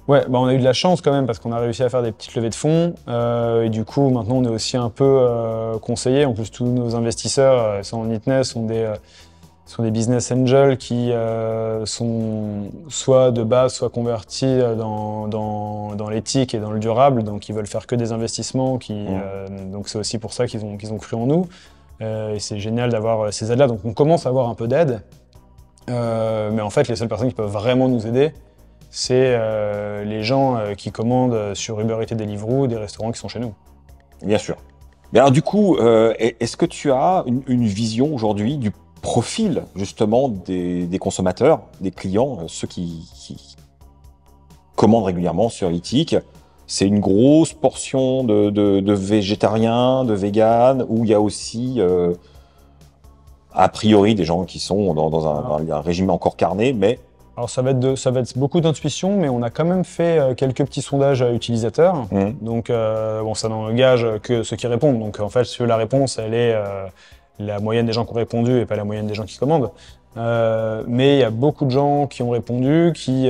Ouais, on a eu de la chance quand même parce qu'on a réussi à faire des petites levées de fonds et du coup maintenant on est aussi un peu conseillé. En plus tous nos investisseurs sont en Eatness, sont des business angels qui sont soit de base soit convertis dans l'éthique et dans le durable, donc ils veulent faire que des investissements. Donc c'est aussi pour ça qu'ils ont cru en nous et c'est génial d'avoir ces aides-là. Donc on commence à avoir un peu d'aide, mais en fait les seules personnes qui peuvent vraiment nous aider, c'est les gens qui commandent sur Uber Eats et Deliveroo, des restaurants qui sont chez nous. Bien sûr. Mais alors du coup, est-ce que tu as une vision aujourd'hui du profil justement des consommateurs, des clients, ceux qui commandent régulièrement sur Eattic? C'est une grosse portion de végétariens, de véganes, où il y a aussi a priori des gens qui sont dans un régime encore carné, mais... Alors ça va être beaucoup d'intuition, mais on a quand même fait quelques petits sondages utilisateurs. Donc ça n'engage que ceux qui répondent. Donc en fait, la réponse, elle est la moyenne des gens qui ont répondu et pas la moyenne des gens qui commandent. Mais il y a beaucoup de gens qui ont répondu, qui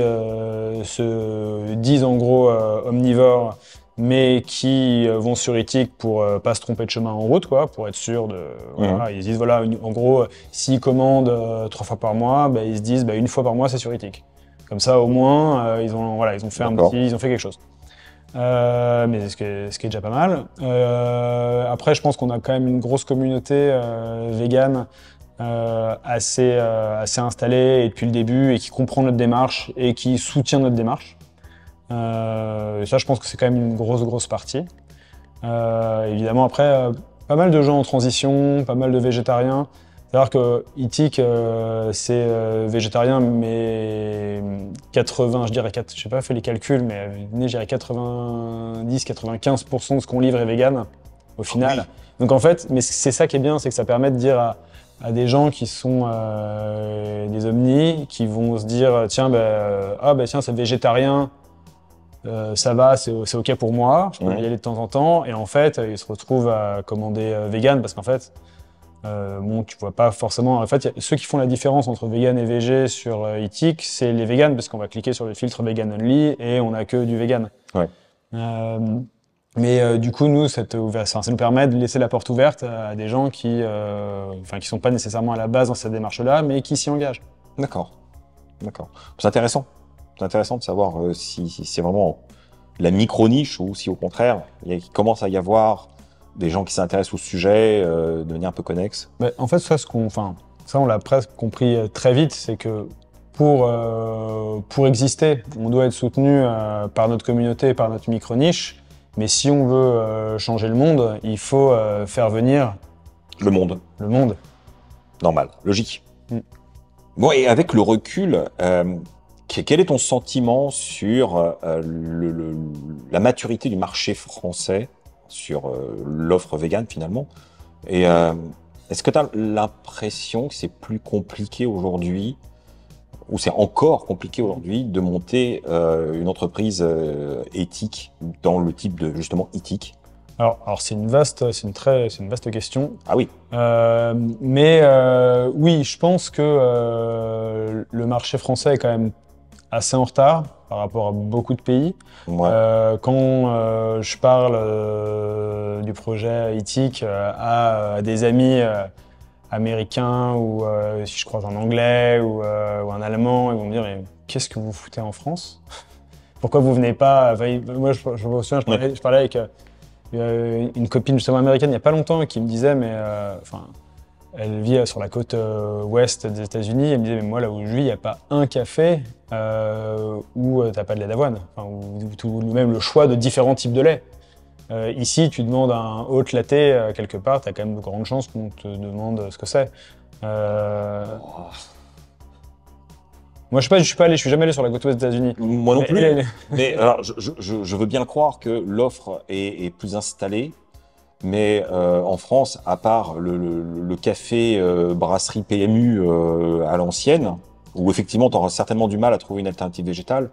se disent en gros omnivores, mais qui vont sur Eattic pour pas se tromper de chemin en route, quoi, pour être sûr de... Voilà, ils se disent, voilà, en gros, s'ils commandent 3 fois par mois, ils se disent, 1 fois par mois, c'est sur Eattic. Comme ça, au moins, ils ont fait ils ont fait quelque chose. Mais ce qui est déjà pas mal. Après, je pense qu'on a quand même une grosse communauté végane assez installée et depuis le début et qui comprend notre démarche et qui soutient notre démarche. Ça, je pense que c'est quand même une grosse partie. Évidemment, après, pas mal de gens en transition, pas mal de végétariens. C'est-à-dire que Itik, c'est végétarien, mais 80, je dirais, je sais pas, fait les calculs, mais je dirais 90-95% de ce qu'on livre est vegan, au final. Oui. Donc en fait, mais c'est ça qui est bien, c'est que ça permet de dire à des gens qui sont des omnis, qui vont se dire, tiens, tiens, c'est végétarien, ça va, c'est ok pour moi, je peux y aller de temps en temps, et en fait, ils se retrouvent à commander vegan, parce qu'en fait, bon, tu vois pas forcément. En fait, ceux qui font la différence entre vegan et végé sur Itik, c'est les véganes, parce qu'on va cliquer sur le filtre vegan only et on a que du vegan. Ouais. Mais du coup, nous, ça nous permet de laisser la porte ouverte à des gens qui sont pas nécessairement à la base dans cette démarche-là, mais qui s'y engagent. D'accord. D'accord. C'est intéressant. C'est intéressant de savoir si c'est vraiment la micro-niche ou si au contraire, il commence à y avoir des gens qui s'intéressent au sujet de manière un peu connexe. En fait, ça, on l'a presque compris très vite, c'est que pour exister, on doit être soutenu par notre communauté, par notre micro-niche. Mais si on veut changer le monde, il faut faire venir le monde. Le monde. Normal, logique. Bon, et avec le recul, quel est ton sentiment sur la maturité du marché français, sur l'offre vegan finalement? Et est-ce que tu as l'impression que c'est plus compliqué aujourd'hui, ou c'est encore compliqué aujourd'hui, de monter une entreprise éthique dans le type de, justement, Itik? Alors c'est une vaste question. Ah oui. Oui, je pense que le marché français est quand même assez en retard par rapport à beaucoup de pays. Ouais. Quand je parle du projet Itik à des amis américains ou si je croise un anglais ou un allemand, ils vont me dire mais qu'est-ce que vous foutez en France? Pourquoi vous venez pas? Moi je me souviens, je parlais avec une copine justement américaine il n'y a pas longtemps qui me disait mais elle vit sur la côte ouest des États-Unis. Elle me disait mais moi là où je vis il n'y a pas un café où t'as pas de lait d'avoine, ou même le choix de différents types de lait. Ici tu demandes un hot latte quelque part, t'as quand même de grandes chances qu'on te demande ce que c'est. Moi, je suis jamais allé sur la côte ouest des États-Unis. Moi non plus. Mais alors, je veux bien croire que l'offre est plus installée, mais en France, à part le café brasserie PMU à l'ancienne, où effectivement, tu auras certainement du mal à trouver une alternative végétale.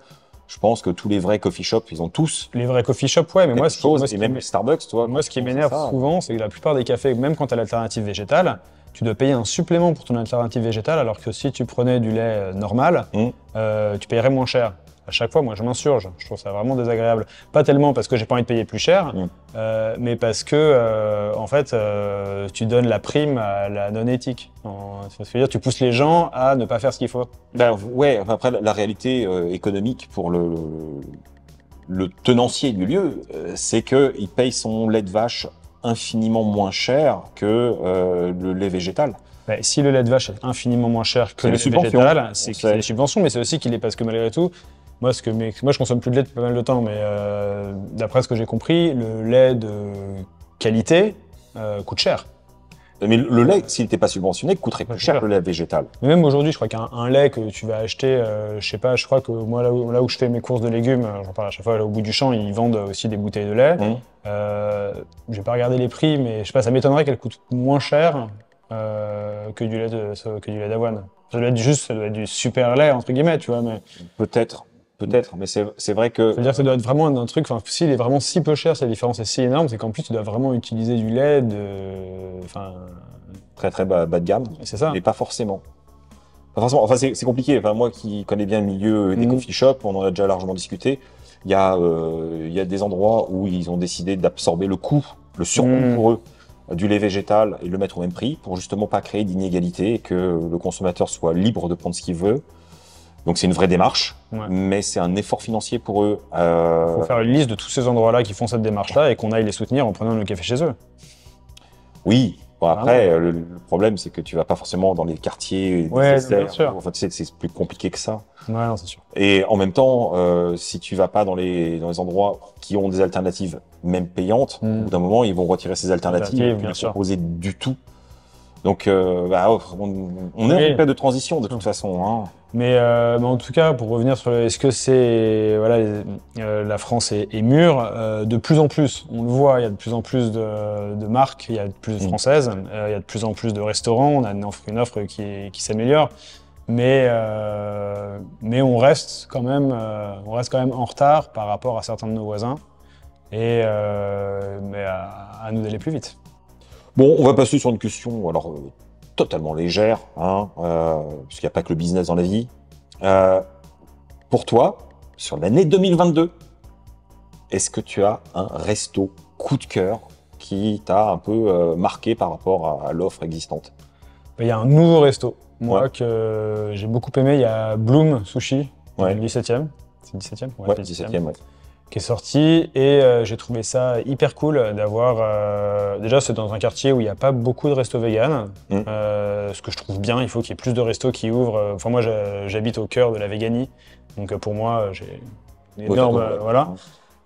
Je pense que tous les vrais coffee shops, ils ont tous. Les vrais coffee shops, ouais, mais même Starbucks, toi. Moi, ce qui m'énerve souvent, c'est que la plupart des cafés, même quand tu as l'alternative végétale, tu dois payer un supplément pour ton alternative végétale, alors que si tu prenais du lait normal, tu paierais moins cher. À chaque fois, moi, je m'insurge. Je trouve ça vraiment désagréable. Pas tellement parce que j'ai pas envie de payer plus cher, mais parce que, en fait, tu donnes la prime à la non-éthique. C'est-à-dire, tu pousses les gens à ne pas faire ce qu'il faut. Ben ouais, après, la réalité économique pour le tenancier du lieu, c'est qu'il paye son lait de vache infiniment moins cher que le lait végétal. Si le lait de vache est infiniment moins cher que le lait végétal, c'est des subventions, mais c'est aussi qu'il est parce que malgré tout, moi je consomme plus de lait depuis pas mal de temps, mais d'après ce que j'ai compris, le lait de qualité coûte cher. Mais le lait, s'il n'était pas subventionné, coûterait plus cher que le lait végétal. Mais même aujourd'hui, je crois qu'un lait que tu vas acheter, je sais pas, je crois que moi là où je fais mes courses de légumes, j'en parle à chaque fois, là, au bout du champ, ils vendent aussi des bouteilles de lait. J'ai pas regardé les prix, mais je sais pas, ça m'étonnerait qu'elle coûte moins cher que du lait d'avoine. Ça doit être du super lait entre guillemets, tu vois. Mais peut-être, mais c'est vrai que. Ça veut dire que ça doit être vraiment un truc. Enfin, s'il est vraiment si peu cher, si la différence est si énorme, c'est qu'en plus tu dois vraiment utiliser du lait très bas de gamme. C'est ça. Mais pas forcément. Enfin, c'est compliqué. Enfin, moi qui connais bien le milieu des coffee shops, on en a déjà largement discuté. Il y a des endroits où ils ont décidé d'absorber le surcoût pour eux du lait végétal et le mettre au même prix pour justement pas créer d'inégalité et que le consommateur soit libre de prendre ce qu'il veut. Donc c'est une vraie démarche, mais c'est un effort financier pour eux. Il faut faire une liste de tous ces endroits-là qui font cette démarche-là et qu'on aille les soutenir en prenant le café chez eux. Oui, Bon, après, le problème, c'est que tu vas pas forcément dans les quartiers nécessaires. Bien sûr. En fait, c'est plus compliqué que ça. Ouais, non, c'est sûr. Et en même temps, si tu vas pas dans les endroits qui ont des alternatives, même payantes, au bout d'un moment, ils vont retirer ces alternatives et plus les proposer du tout. Donc, on est en période de transition de toute façon. Hein. Mais en tout cas, pour revenir sur est-ce que c'est la France est mûre, de plus en plus, on le voit, il y a de plus en plus de marques, il y a de plus de françaises, il y a de plus en plus de restaurants, on a une offre qui s'améliore, mais on reste quand même en retard par rapport à certains de nos voisins, et mais à nous d'aller plus vite. Bon, on va passer sur une question alors totalement légère, hein, parce qu'il n'y a pas que le business dans la vie. Pour toi, sur l'année 2022, est-ce que tu as un resto coup de cœur qui t'a un peu marqué par rapport à l'offre existante? Il y a un nouveau resto, moi, que j'ai beaucoup aimé, il y a Bloom Sushi, dans le 17e. C'est 17e? Ouais, 17e, ouais. Qui est sorti, et j'ai trouvé ça hyper cool d'avoir... déjà, c'est dans un quartier où il n'y a pas beaucoup de restos véganes, ce que je trouve bien, il faut qu'il y ait plus de restos qui ouvrent. Enfin, moi, j'habite au cœur de la véganie, donc pour moi, j'ai une énorme... voilà.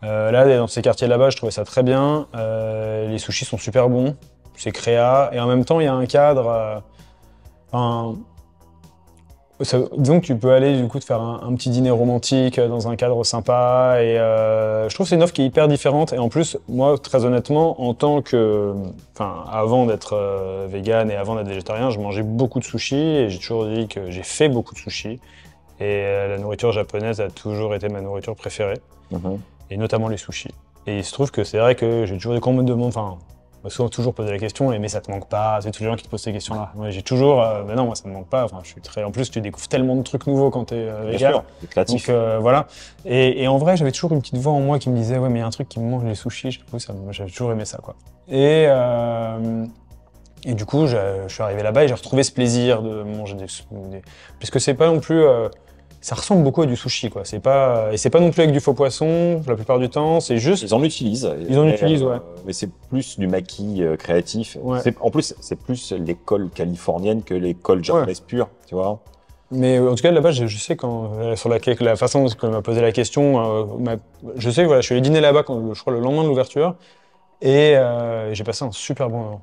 Là, dans ces quartiers là-bas, je trouvais ça très bien. Les sushis sont super bons, c'est créa, et en même temps, il y a un cadre... disons que tu peux aller du coup te faire un petit dîner romantique dans un cadre sympa, et je trouve que c'est une offre qui est hyper différente, et en plus moi très honnêtement en tant que, avant d'être vegan et avant d'être végétarien, je mangeais beaucoup de sushis et j'ai toujours dit que j'ai fait beaucoup de sushis, et la nourriture japonaise a toujours été ma nourriture préférée, et notamment les sushis. Et il se trouve que c'est vrai que j'ai toujours des quand on me demande, on m'a souvent toujours posé la question, mais ça te manque pas? C'est tous les gens qui te posent ces questions-là. Moi, j'ai toujours, mais non, moi ça me manque pas. Enfin, je suis très. En plus, tu découvres tellement de trucs nouveaux quand t'es vegan. Donc voilà. Et en vrai, j'avais toujours une petite voix en moi qui me disait, ouais, mais il y a un truc qui me manque, les sushis. J'avais toujours aimé ça, quoi. Et du coup, je suis arrivé là-bas et j'ai retrouvé ce plaisir de manger puisque c'est pas non plus. Ça ressemble beaucoup à du sushi, quoi. C'est pas non plus avec du faux poisson, la plupart du temps, c'est juste... Ils en utilisent. Ouais. Mais c'est plus du maquis créatif. Ouais. En plus, c'est plus l'école californienne que l'école japonaise pure, tu vois. Mais en tout cas, là-bas, je sais sur la façon dont on m'a posé la question, je sais que je suis allé dîner là-bas, je crois, le lendemain de l'ouverture, et j'ai passé un super bon moment.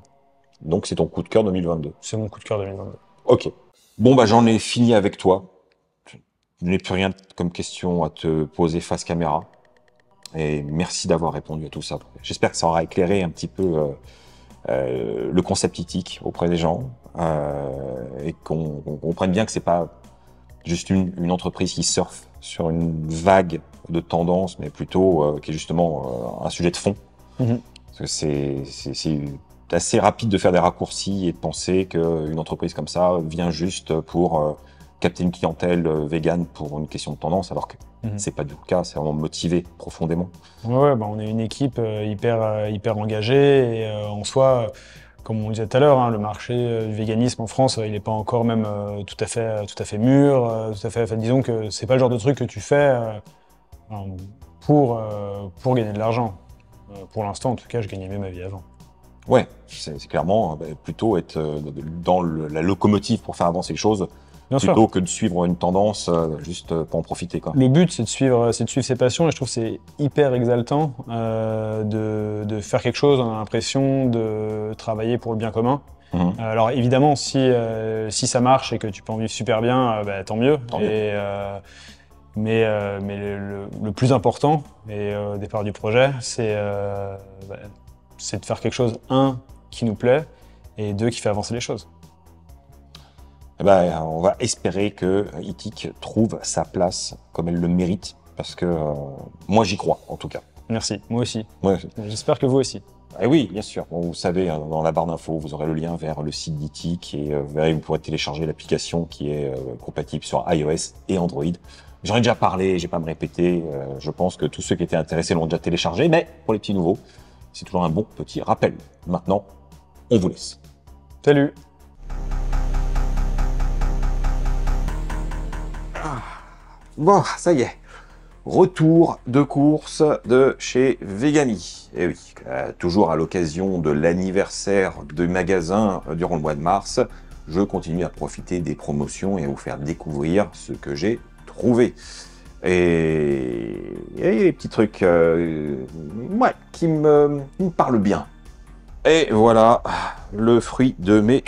Donc c'est ton coup de cœur 2022. C'est mon coup de cœur 2022. Ok. Bon, j'en ai fini avec toi. Je n'ai plus rien comme question à te poser face caméra. Et merci d'avoir répondu à tout ça. J'espère que ça aura éclairé un petit peu le concept Itik auprès des gens. Et qu'on comprenne bien que c'est pas juste une entreprise qui surfe sur une vague de tendance, mais plutôt qui est justement un sujet de fond. Parce que c'est assez rapide de faire des raccourcis et de penser qu'une entreprise comme ça vient juste pour... capter une clientèle végane pour une question de tendance, alors que c'est pas du tout le cas, c'est vraiment motivé profondément. Ouais, on est une équipe hyper engagée, et en soi, comme on le disait tout à l'heure, le marché du véganisme en France, il n'est pas encore même tout à fait mûr, disons que c'est pas le genre de truc que tu fais pour gagner de l'argent. Pour l'instant, en tout cas, je gagnais mieux ma vie avant. Ouais, c'est clairement plutôt être dans la locomotive pour faire avancer les choses. Plutôt que de suivre une tendance juste pour en profiter, quoi. Le but, c'est de suivre ses passions, et je trouve que c'est hyper exaltant de faire quelque chose, on a l'impression de travailler pour le bien commun. Alors évidemment, si ça marche et que tu peux en vivre super bien, tant mieux. Mais le plus important, et au départ du projet, c'est de faire quelque chose, qui nous plaît, et qui fait avancer les choses. On va espérer que Itik trouve sa place comme elle le mérite, parce que moi j'y crois en tout cas. Merci, moi aussi. Ouais. J'espère que vous aussi. Et oui, bien sûr. Vous savez, dans la barre d'infos, vous aurez le lien vers le site d'Itik, et vous pourrez télécharger l'application qui est compatible sur iOS et Android. J'en ai déjà parlé, je vais pas me répéter. Je pense que tous ceux qui étaient intéressés l'ont déjà téléchargé, mais pour les petits nouveaux, c'est toujours un bon petit rappel. Maintenant, on vous laisse. Salut. Bon, ça y est, Retour de course de chez Vegami. Et oui, toujours à l'occasion de l'anniversaire du magasin durant le mois de mars, je continue à profiter des promotions et à vous faire découvrir ce que j'ai trouvé. Et il y a des petits trucs ouais, qui me parlent bien. Et voilà le fruit de mes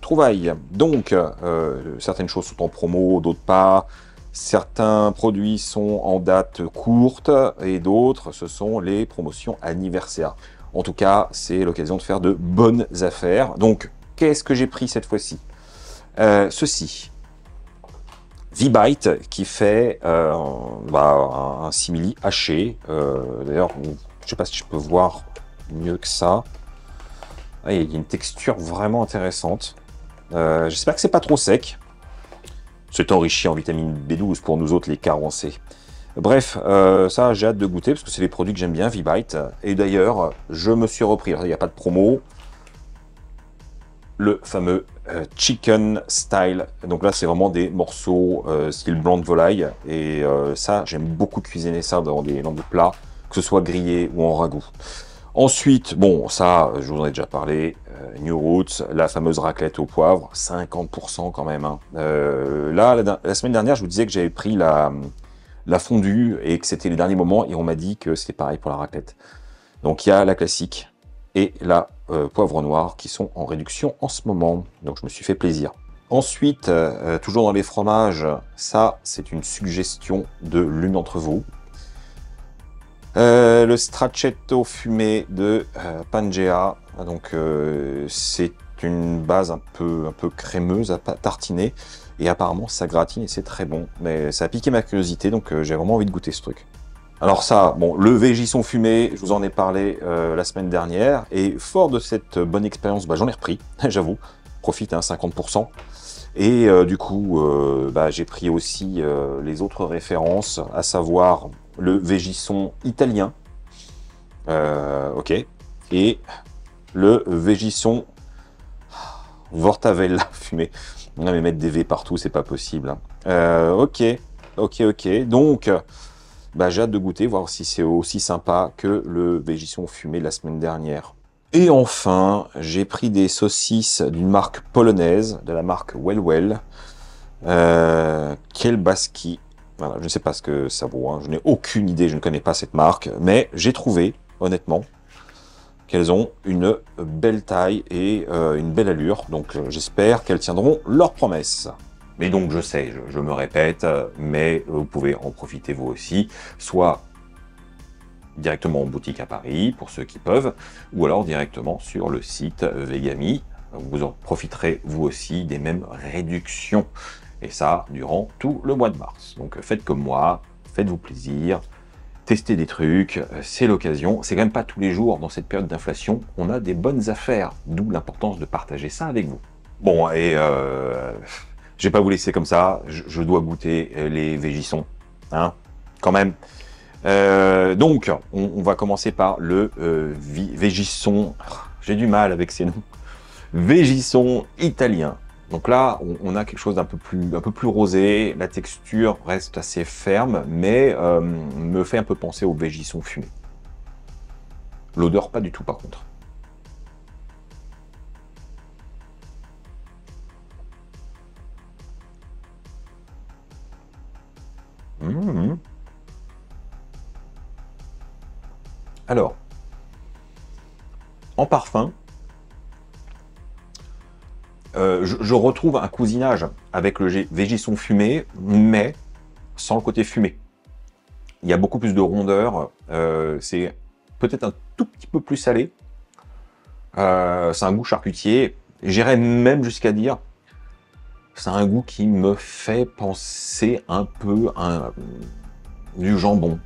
trouvailles. Donc, certaines choses sont en promo, d'autres pas. Certains produits sont en date courte et d'autres, ce sont les promotions anniversaires. En tout cas, c'est l'occasion de faire de bonnes affaires. Donc, qu'est-ce que j'ai pris cette fois-ci? Ceci. V-Byte qui fait un simili haché. D'ailleurs, je ne sais pas si je peux voir mieux que ça. Ah, il y a une texture vraiment intéressante. J'espère que c'est pas trop sec. C'est enrichi en vitamine B12 pour nous autres les carencés. Bref, ça j'ai hâte de goûter parce que c'est des produits que j'aime bien, V-Byte. Et d'ailleurs, je me suis repris, il n'y a pas de promo, le fameux Chicken Style. Donc là, c'est vraiment des morceaux style blanc de volaille. Et ça, j'aime beaucoup cuisiner ça dans des plats, que ce soit grillé ou en ragoût. Ensuite, bon, ça, je vous en ai déjà parlé, New Roots, la fameuse raclette au poivre, 50% quand même. Hein. Là, la semaine dernière, je vous disais que j'avais pris la fondue et que c'était les derniers moments, et on m'a dit que c'était pareil pour la raclette. Donc il y a la classique et la poivre noir qui sont en réduction en ce moment. Donc je me suis fait plaisir. Ensuite, toujours dans les fromages, ça, c'est une suggestion de l'une d'entre vous. Le stracciatto fumé de Pangea, donc c'est une base un peu crémeuse à tartiner et apparemment ça gratine et c'est très bon, mais ça a piqué ma curiosité donc j'ai vraiment envie de goûter ce truc. Alors ça, bon, le Végisson fumé, je vous en ai parlé la semaine dernière et fort de cette bonne expérience, j'en ai repris, j'avoue, profite, hein, 50%. Et du coup, j'ai pris aussi les autres références, à savoir le Végisson italien, ok, et le Végisson Vortavella fumé. On va mettre des V partout, c'est pas possible. Hein. Ok, donc j'ai hâte de goûter, voir si c'est aussi sympa que le Végisson fumé de la semaine dernière. Et enfin, j'ai pris des saucisses d'une marque polonaise, de la marque Well. Kielbaski. Voilà, je ne sais pas ce que ça vaut, hein. Je n'ai aucune idée, je ne connais pas cette marque, mais j'ai trouvé, honnêtement, qu'elles ont une belle taille et une belle allure, donc j'espère qu'elles tiendront leurs promesses. Mais donc je sais, je me répète, mais vous pouvez en profiter vous aussi, soit directement en boutique à Paris, pour ceux qui peuvent, ou alors directement sur le site Vegami. Vous en profiterez vous aussi des mêmes réductions. Et ça, durant tout le mois de mars. Donc faites comme moi, faites-vous plaisir, testez des trucs, c'est l'occasion. C'est quand même pas tous les jours, dans cette période d'inflation, on a des bonnes affaires. D'où l'importance de partager ça avec vous. Bon, et je vais pas vous laisser comme ça, je dois goûter les Végissons, hein, quand même. Donc, on va commencer par le Végisson, j'ai du mal avec ces noms, Végisson italien. Donc là, on a quelque chose d'un peu plus rosé, la texture reste assez ferme, mais me fait un peu penser au Végisson fumé. L'odeur, pas du tout par contre. Alors, en parfum, je retrouve un cousinage avec le Végisson fumé, mais sans le côté fumé. Il y a beaucoup plus de rondeur, c'est peut-être un tout petit peu plus salé. C'est un goût charcutier. J'irais même jusqu'à dire, c'est un goût qui me fait penser un peu à du jambon.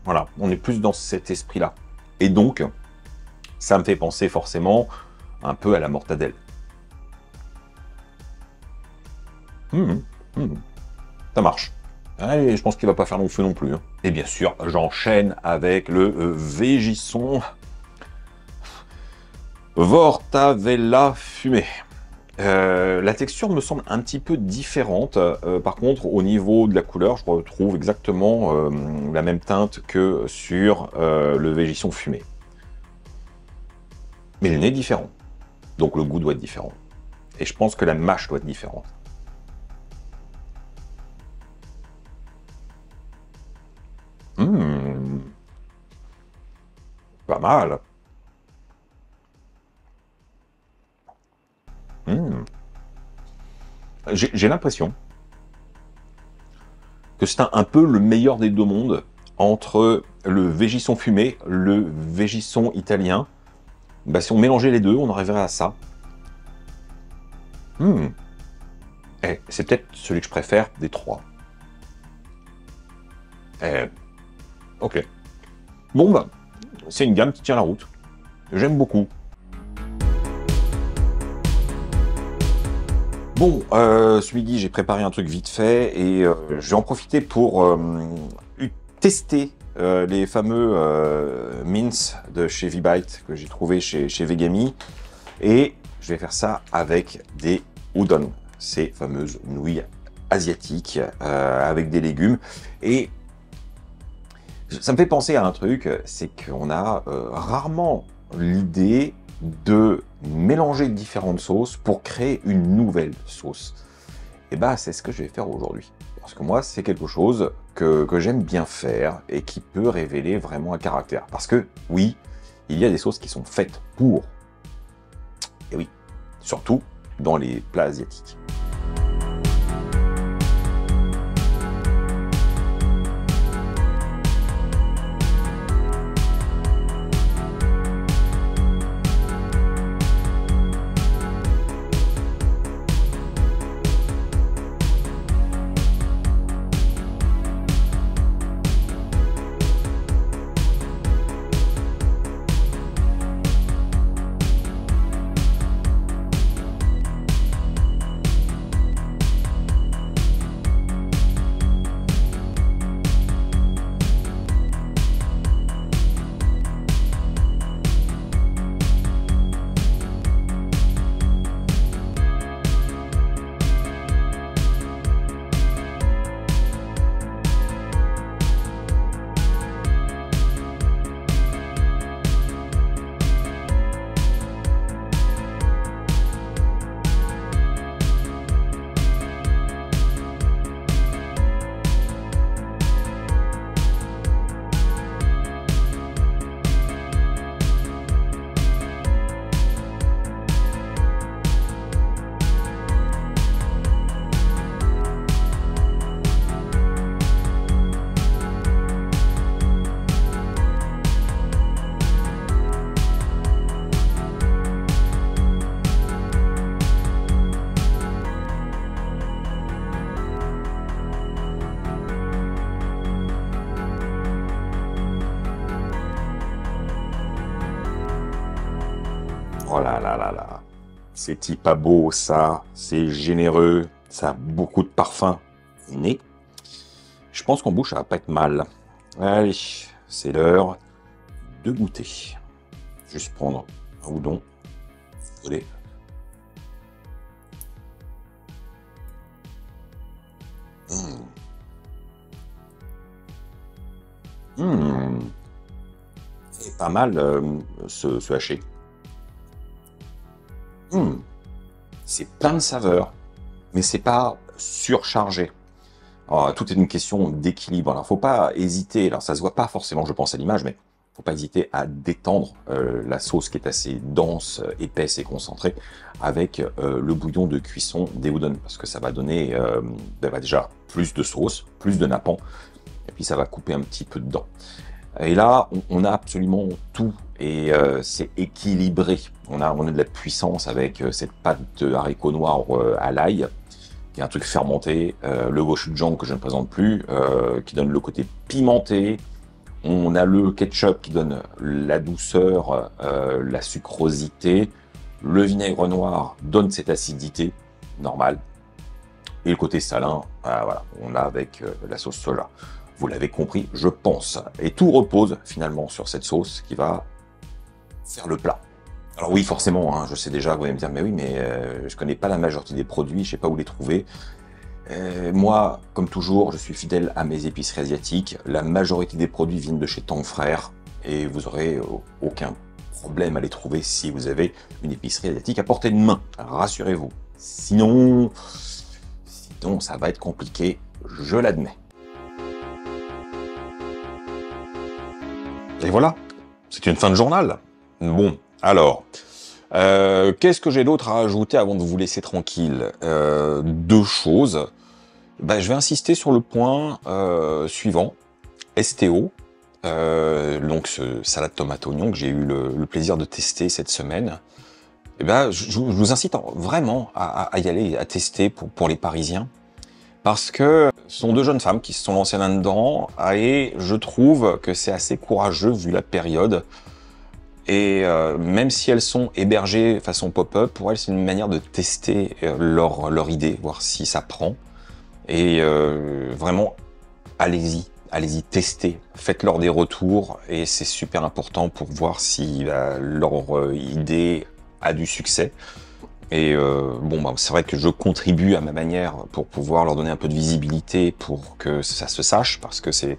Voilà, on est plus dans cet esprit-là. Et donc, ça me fait penser forcément un peu à la mortadelle. Ça marche. Allez, je pense qu'il va pas faire long feu non plus. Hein. Et bien sûr, j'enchaîne avec le Végisson Vortavella fumé. La texture me semble un petit peu différente. Par contre, au niveau de la couleur, je retrouve exactement la même teinte que sur le Végisson fumé. Mais le nez est différent. Donc le goût doit être différent. Et je pense que la mâche doit être différente. Pas mal. J'ai l'impression que c'est un peu le meilleur des deux mondes entre le Végisson fumé, le Végisson italien. Bah, si on mélangeait les deux, on arriverait à ça. C'est peut-être celui que je préfère des trois. Ok. Bon, bah, c'est une gamme qui tient la route. J'aime beaucoup. Bon, ce midi, j'ai préparé un truc vite fait et je vais en profiter pour tester les fameux mints de chez V-Bite que j'ai trouvé chez Vegami. Et je vais faire ça avec des udon, ces fameuses nouilles asiatiques avec des légumes. Et ça me fait penser à un truc, c'est qu'on a rarement l'idée de mélanger différentes sauces pour créer une nouvelle sauce. Et bah c'est ce que je vais faire aujourd'hui. Parce que moi, c'est quelque chose que j'aime bien faire et qui peut révéler vraiment un caractère. Parce que oui, il y a des sauces qui sont faites pour. Et oui, surtout dans les plats asiatiques. Oh là là là là, c'est pas beau ça, c'est généreux, ça a beaucoup de parfum. Mais je pense qu'en bouche ça va pas être mal. Allez, c'est l'heure de goûter. Juste prendre un udon. Allez. C'est pas mal ce haché. C'est plein de saveurs, mais c'est pas surchargé. Alors, tout est une question d'équilibre. Alors, faut pas hésiter. Alors, ça se voit pas forcément, je pense, à l'image, mais faut pas hésiter à détendre la sauce qui est assez dense, épaisse et concentrée avec le bouillon de cuisson des udon, parce que ça va donner déjà plus de sauce, plus de nappant, et puis ça va couper un petit peu dedans. Et là, on a absolument tout et c'est équilibré. On a de la puissance avec cette pâte de haricots noirs à l'ail, qui est un truc fermenté, le gochujang que je ne présente plus, qui donne le côté pimenté. On a le ketchup qui donne la douceur, la sucrosité. Le vinaigre noir donne cette acidité normale. Et le côté salin, voilà, on a avec la sauce soja. Vous l'avez compris, je pense. Et tout repose finalement sur cette sauce qui va faire le plat. Alors oui, forcément, hein, je sais déjà, vous allez me dire, mais oui, mais je connais pas la majorité des produits, je sais pas où les trouver. Moi, comme toujours, je suis fidèle à mes épiceries asiatiques. La majorité des produits viennent de chez Tang Frères et vous aurez aucun problème à les trouver si vous avez une épicerie asiatique à portée de main. Rassurez-vous. Sinon, ça va être compliqué, je l'admets. Et voilà, c'est une fin de journal. Bon, alors, qu'est-ce que j'ai d'autre à ajouter avant de vous laisser tranquille? Deux choses. Ben, je vais insister sur le point suivant, STO, donc ce salade tomate oignon que j'ai eu le plaisir de tester cette semaine. Et ben, je vous incite vraiment à y aller, à tester pour les Parisiens, parce que ce sont deux jeunes femmes qui se sont lancées là-dedans, et je trouve que c'est assez courageux vu la période. Et même si elles sont hébergées façon pop-up, pour elles c'est une manière de tester leur idée, voir si ça prend. Et vraiment, allez-y, testez, faites-leur des retours, et c'est super important pour voir si leur idée a du succès. Et bon, bah, c'est vrai que je contribue à ma manière pour pouvoir leur donner un peu de visibilité pour que ça se sache, parce que c'est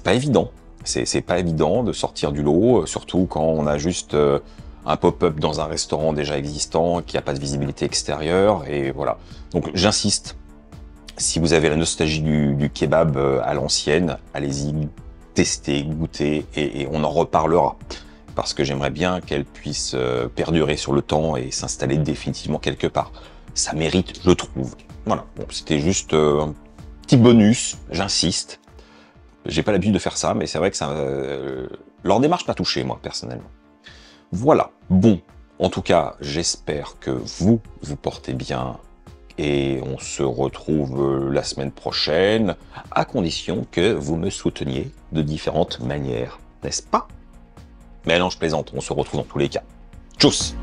pas évident. C'est pas évident de sortir du lot, surtout quand on a juste un pop-up dans un restaurant déjà existant, qui n'a pas de visibilité extérieure, et voilà. Donc j'insiste, si vous avez la nostalgie du kebab à l'ancienne, allez-y, testez, goûtez, et on en reparlera. Parce que j'aimerais bien qu'elle puisse perdurer sur le temps et s'installer définitivement quelque part. Ça mérite, je trouve. Voilà, bon, c'était juste un petit bonus, j'insiste. J'ai pas l'habitude de faire ça, mais c'est vrai que ça, leur démarche m'a touché, moi, personnellement. Voilà, bon, en tout cas, j'espère que vous portez bien, et on se retrouve la semaine prochaine, à condition que vous me souteniez de différentes manières, n'est-ce pas? Mais non, je plaisante, on se retrouve dans tous les cas. Tchuss!